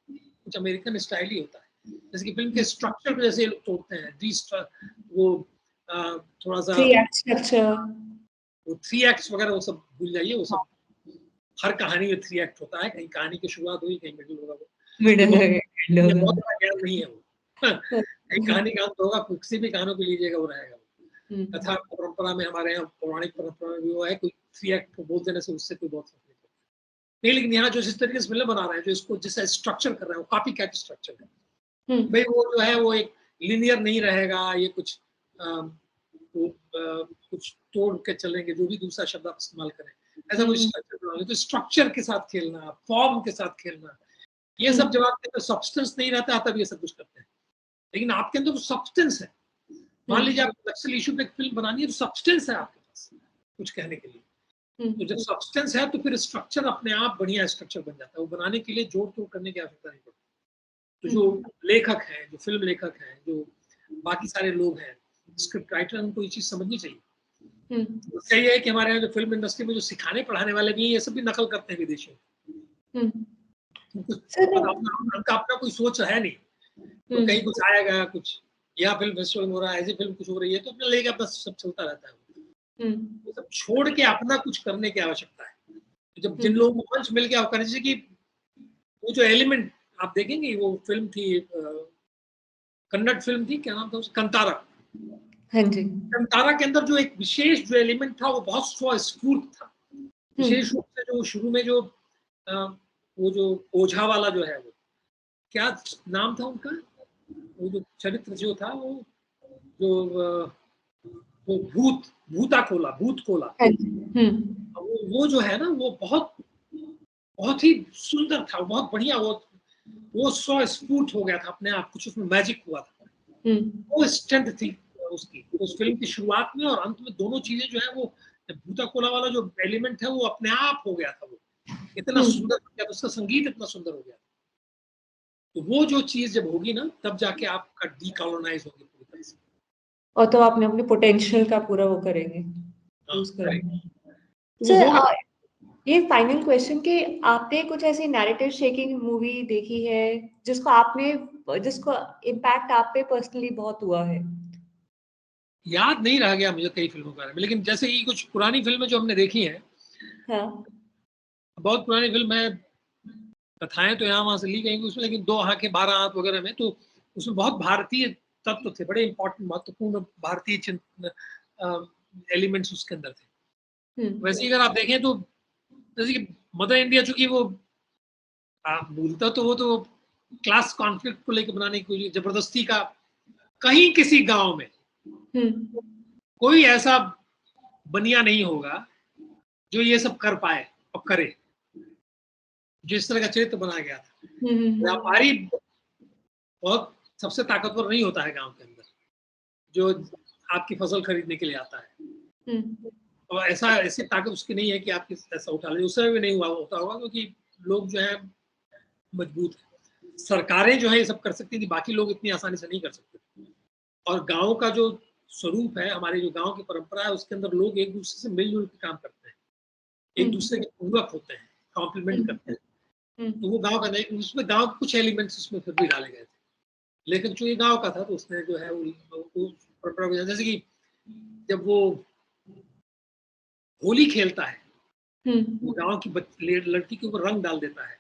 कुछ अमेरिकन स्टाइल ही होता है। जैसे कि फिल्म के स्ट्रक्चर को जैसे लोग तोड़ते हैं, वो थोड़ा सा 3 स्ट्रक्चर, वो 3 एक्ट्स वगैरह वो सब भूल जाइए। वो सब हर कहानी में 3 एक्ट होता है, कहीं कहानी की शुरुआत हुई, कहीं मिडिल होगा, वो बहुत बड़ा ज्ञान नहीं है वो। कहीं कहानी का अंत होगा, किसी भी कहानी को लीजिएगा वो रहेगा। कथा परंपरा में, हमारे यहाँ पौराणिक परंपरा में भी वो है, कोई 3 एक्ट को बोल देने से उससे कोई बहुत फर्क नहीं पड़ता। नहीं, लेकिन यहाँ जो जिस तरीके से फिल्म बना रहे हैं, जो इसको जिस स्ट्रक्चर कर रहे हैं, वो कॉपी कैट स्ट्रक्चर है भाई। वो जो है वो एक लीनियर नहीं रहेगा, ये कुछ कुछ तोड़ के चलेंगे, जो भी दूसरा शब्द आप इस्तेमाल करें, ऐसा कोई स्ट्रक्चर बना ले। तो स्ट्रक्चर के साथ खेलना, फॉर्म के साथ खेलना, ये सब जब आपके अंदर सब्सटेंस नहीं रहता तब ये सब कुछ करते हैं, लेकिन आपके अंदर तो सब्सटेंस है। मान लीजिए आप नक्सल इशू पे एक फिल्म बनानी है तो सब्सटेंस है आपके पास कुछ कहने के लिए, तो जब सब्सटेंस है तो फिर स्ट्रक्चर अपने आप बढ़िया स्ट्रक्चर बन जाता है, वो बनाने के लिए जोड़ तोड़ करने की आवश्यकता नहीं पड़ती। तो जो लेखक हैं, जो फिल्म लेखक हैं, जो बाकी सारे लोग हैं, स्क्रिप्ट राइटर, उनको ये चीज समझनी चाहिए। सही है कि हमारे यहाँ जो फिल्म इंडस्ट्री में जो सिखाने पढ़ाने वाले भी हैं, ये सब भी नकल करते हैं विदेशियों, उनका अपना कोई सोच है नहीं, तो कहीं कुछ आएगा, कुछ यहाँ फिल्म फेस्टिवल हो रहा है, ऐसी फिल्म कुछ हो रही है, तो अपना लेके अपना सब चलता रहता है। वो सब छोड़ के अपना कुछ करने की आवश्यकता है। तो जब जिन लोगों को मंच मिल गया, वो करना चाहिए कि वो जो एलिमेंट आप देखेंगे, वो फिल्म थी कन्नड़ फिल्म थी, क्या नाम था उसका, कंतारा। हाँ जी। कंतारा के अंदर जो एक विशेष जो एलिमेंट था वो बहुत स्वस्फूर्त था। विशेष रूप से जो शुरू में जो वो जो ओझा वाला जो है, वो क्या नाम था उनका, वो जो चरित्र जो था, वो जो वो भूत कोला, वो जो है ना, वो बहुत ही सुंदर था, बहुत बढ़िया, वो स्वस्फूर्त हो गया था अपने आप, कुछ उसमें मैजिक हुआ था। वो स्ट्रेंथ थी उसकी, उस फिल्म की शुरुआत में और अंत में, दोनों चीजें जो है, वो भूता कोला वाला जो एलिमेंट है वो अपने आप हो गया था, वो इतना सुंदर हो गया था, उसका संगीत इतना सुंदर हो गया था। तो वो जो चीज जब होगी ना, तब जाके आपका डीकॉलोनाइज होगी पूरी तरह से, और तो आपने अपने पोटेंशियल का पूरा वो करेंगे, यूज करेंगे। सर, ये फाइनल क्वेश्चन कि आपने कुछ ऐसी नैरेटिव शेकिंग मूवी देखी है जिसको इम्पैक्ट आप पे पर्सनली बहुत हुआ है? याद नहीं रह गया मुझे कई फिल्मों के बारे में, लेकिन जैसे कि कुछ पुरानी फिल्में जो हमने देखी हैं, हाँ। बहुत पुरानी फिल्म है, कथाएं तो यहाँ वहां से ली गई उसमें, लेकिन 2 आंखें 12 आंख वगैरह में, तो उसमें बहुत भारतीय तत्व थे, बड़े इंपॉर्टेंट महत्वपूर्ण भारतीय एलिमेंट्स उसके अंदर थे। वैसे अगर आप देखें तो जैसे कि मदर इंडिया, चूंकि वो बोलता तो वो तो क्लास कॉन्फ्लिक्ट को लेकर बनाने की जबरदस्ती का, कहीं किसी गांव में कोई ऐसा बनिया नहीं होगा जो ये सब कर पाए और करे, जिस तरह का चरित्र बनाया गया था। व्यापारी बहुत सबसे ताकतवर नहीं होता है गांव के अंदर, जो आपकी फसल खरीदने के लिए आता है, और ऐसी ताकत उसकी नहीं है कि आपकी ऐसा उठा ले। उससे भी नहीं हुआ होता होगा, क्योंकि लोग जो है मजबूत है, सरकारें जो है ये सब कर सकती थी, बाकी लोग इतनी आसानी से नहीं कर सकते। और गांव का जो स्वरूप है, हमारे जो गांव की परंपरा है, उसके अंदर लोग एक दूसरे से मिलजुल के काम करते हैं, एक दूसरे के पूरक होते हैं, कॉम्प्लीमेंट करते हैं। तो वो गांव का नहीं, उसमें गांव के कुछ एलिमेंट्स उसमें फिर भी डाले गए थे, लेकिन जो ये गांव का था तो उसने जो है वो परंपरा, जैसे कि जब वो होली खेलता है, वो गांव की लड़की के ऊपर रंग डाल देता है,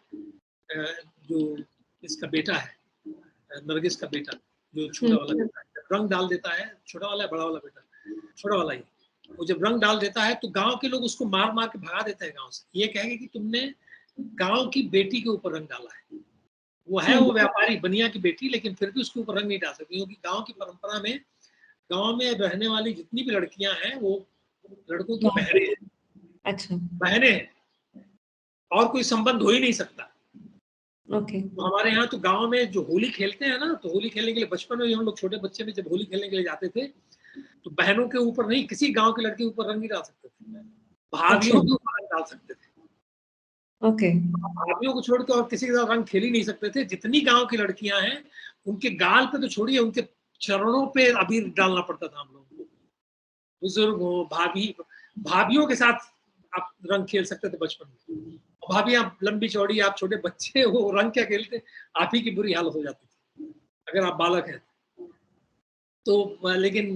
जो इसका बेटा है, नरगिस का बेटा, जो छोटा वाला बेटा है, जब रंग डाल देता है, छोटा वाला है बड़ा वाला बेटा, छोटा वाला ही, वो जब रंग डाल देता है तो गांव के लोग उसको मार मार के भगा देते हैं गांव से, ये कहेंगे कि तुमने गांव की बेटी के ऊपर रंग डाला है। वो है वो व्यापारी बनिया की बेटी, लेकिन फिर भी उसके ऊपर रंग नहीं डाल सकती, क्योंकि गांव की परंपरा में गांव में रहने वाली जितनी भी लड़कियां हैं वो लड़कों की बहनें हैं। अच्छा, बहनें हैं, और कोई संबंध हो ही नहीं सकता। ओके। तो हमारे यहाँ तो गांव में जो होली खेलते हैं ना, तो होली खेलने के लिए बचपन में हम लोग छोटे बच्चे में जब होली खेलने के लिए जाते थे, तो बहनों के ऊपर नहीं, किसी गांव की लड़की ऊपर रंग नहीं डाल सकते थे, भाभियों के ऊपर रंग डाल सकते थे। ओके। भाभियों को छोड़ के और किसी के साथ रंग खेल ही नहीं सकते थे। जितनी गांव की लड़कियां हैं, उनके गाल पे तो छोड़िए, उनके चरणों पे अबीर डालना पड़ता था हम लोगों को। बुजुर्ग हो, भाभियों के साथ आप रंग खेल सकते थे बचपन में। भाभी आप लंबी चौड़ी, आप छोटे बच्चे हो, रंग क्या खेलते, आप ही की बुरी हालत हो जाती थी अगर आप बालक हैं तो। लेकिन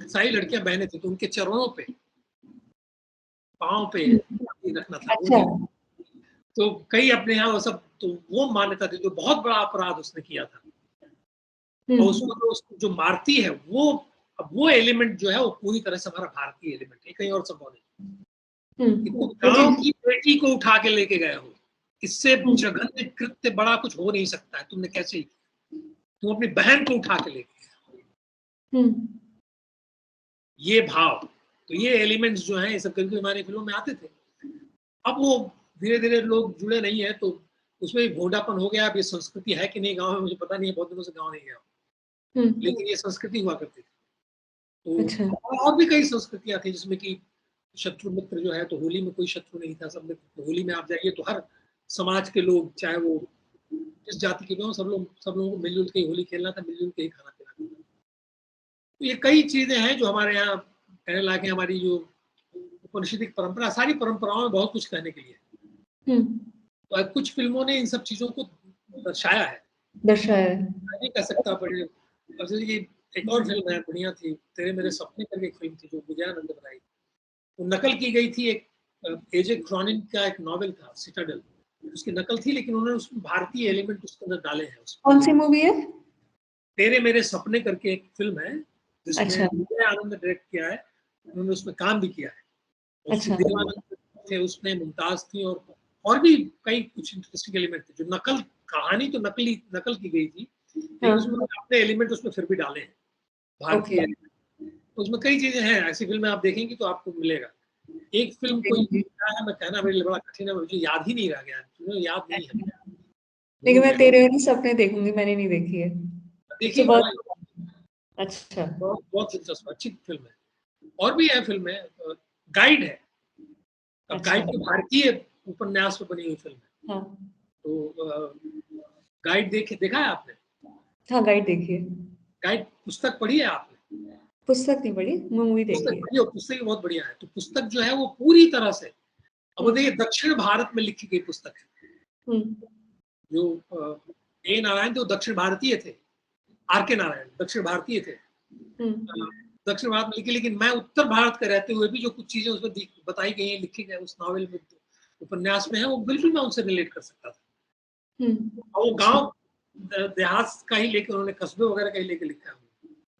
सारी लड़कियां बहनें थी, तो उनके चरणों पे, पाँव पे रखना था। अच्छा। तो कई अपने यहाँ वो सब, तो वो मान्यता थी, तो बहुत बड़ा अपराध उसने किया था। और उसको जो मारती है वो एलिमेंट जो है वो पूरी तरह से हमारा भारतीय एलिमेंट है, कहीं और संभव नहीं। तो गांव की बेटी को उठा के लेके गए हो, इससे जघन्य कृत्य बड़ा कुछ हो नहीं सकता है। तुमने कैसे ही, तुम अपनी बहन को उठा के लेके, ये भाव, तो ये एलिमेंट्स जो हैं ये सब कभी हमारी फिल्मों में आते थे। अब वो धीरे धीरे लोग जुड़े नहीं है, तो उसमें भोंडापन हो गया। अब ये संस्कृति है कि नहीं गाँव में मुझे पता नहीं है, बहुत दिनों से गाँव नहीं गया, लेकिन ये संस्कृति हुआ करती थी। अच्छा। तो और भी कई संस्कृतियां थी जिसमें कि शत्रु मित्र जो है, तो होली में कोई शत्रु नहीं था, सब मित्र। होली में आप जाइए तो हर समाज के लोग, चाहे वो जिस जाति के लोग, सब लोगों को मिलजुल के होली खेलना था, मिलजुल के ही खाना पीना था। तो ये कई चीजें हैं जो हमारे यहाँ कहने लायक है। हमारी जो उपनिषदिक परंपरा, सारी परंपराओं में बहुत कुछ कहने के लिए। तो कुछ फिल्मों ने इन सब चीजों को दर्शाया है। नहीं कह सकता बड़े। जैसे कि एक और फिल्म है बढ़िया थी, तेरे मेरे सपने करके एक फिल्म थी जो विजयानंद ने बनाई। वो नकल की गई थी, एक एजे क्रॉनिन का एक नॉवेल था सिटाडेल, उसकी नकल थी, लेकिन उन्होंने उसमें भारतीय एलिमेंट उसके अंदर डाले हैं। कौन सी मूवी है? तेरे मेरे सपने करके एक फिल्म है जिसमें अच्छा। विजय आनंद ने डायरेक्ट किया है, उन्होंने उसमें काम भी किया है। अच्छा। देवानंद थे उसमें, मुमताज थी, और भी कई कुछ इंटरेस्टिंग एलिमेंट थे। जो नकल, कहानी तो नकल की गई थी, लेकिन उसमें अपने एलिमेंट उसमें फिर भी डाले हैं भारतीय एलिमेंट। तो उसमें कई चीजें हैं, ऐसी फिल्में आप देखेंगी तो आपको मिलेगा। एक फिल्म कोई है, मैं कहना मेरे लिए बड़ा कठिन है, मुझे याद ही नहीं रह गया, मुझे याद नहीं है। लेकिन मैं तेरे मेरे सपने देखूंगी, मैंने नहीं देखी है। देखिए अच्छा। बहुत दिलचस्प अच्छी फिल्म है। और भी है फिल्म है, गाइड है। अब गाइड तो भारतीय उपन्यास पर बनी हुई फिल्म है। हाँ। तो गाइड देखा है आपने? हाँ, गाइड देखी है। गाइड पुस्तक पढ़ी है आपने? पुस्तक नहीं पढ़ी, मूवी देखी है। पुस्तक बहुत बढ़िया है। तो पुस्तक जो है वो पूरी तरह से, अब देखिए दक्षिण भारत में लिखी गई पुस्तक है। जो ए नारायण थे वो दक्षिण भारतीय थे, आर के नारायण दक्षिण भारतीय थे, दक्षिण भारत में लिखी। लेकिन मैं उत्तर भारत के रहते हुए भी जो कुछ चीजें उसमें बताई गई हैं, लिखी गई उस नॉवेल में, उपन्यास में है, वो बिल्कुल मैं उनसे रिलेट कर सकता था। और वो गांव देहात का ही लेके, उन्होंने कस्बे वगैरह का ही लेके लिखा है।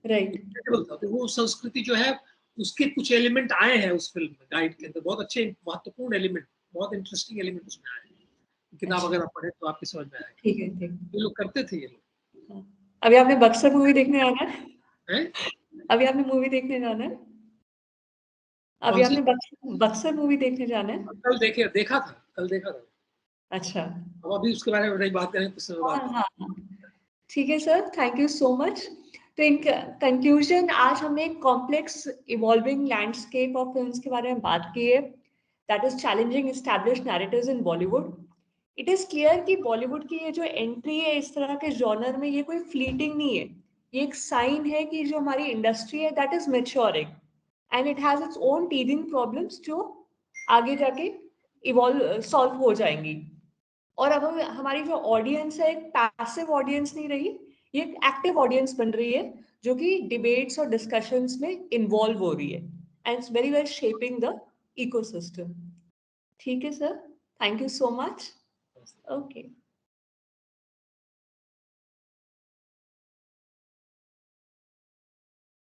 राइट। तो वो संस्कृति जो है उसके कुछ एलिमेंट आए हैं उस फिल्म में, गाइड के अंदर बहुत अच्छे महत्वपूर्ण एलिमेंट, बहुत इंटरेस्टिंग एलिमेंट उसमें आए हैं। किताब अगर आप पढ़े तो आपकी समझ में आएगा। ठीक है, ठीक। ये लोग करते थे ये लोग। अभी आपने बक्सर मूवी देखने जाना है? अभी आपने मूवी देखने जाना है? अभी आपने बक्सर मूवी देखने जाना है? कल देखा था। अच्छा। अब अभी उसके बारे में नहीं बात करें, कुछ समय बाद। हाँ। ठीक है sir, thank you so much. तो इन कंक्लूजन आज हमने एक complex evolving landscape of films के बारे में बात की है, that is challenging established narratives in Bollywood. It is clear कि बॉलीवुड की ये जो एंट्री है इस तरह के जॉनर में, ये कोई फ्लीटिंग नहीं है, ये एक साइन है कि जो हमारी इंडस्ट्री है that is maturing and it has its own टीजिंग problems जो आगे जाके इवॉल्व सॉल्व हो जाएंगी। और अब हमारी जो ऑडियंस है एक पैसिव ऑडियंस नहीं रही, ये एक एक्टिव ऑडियंस बन रही है जो कि डिबेट्स और डिस्कशंस में इन्वॉल्व हो रही है and it's very well shaping the ecosystem. ठीक है sir, thank you so much. Okay.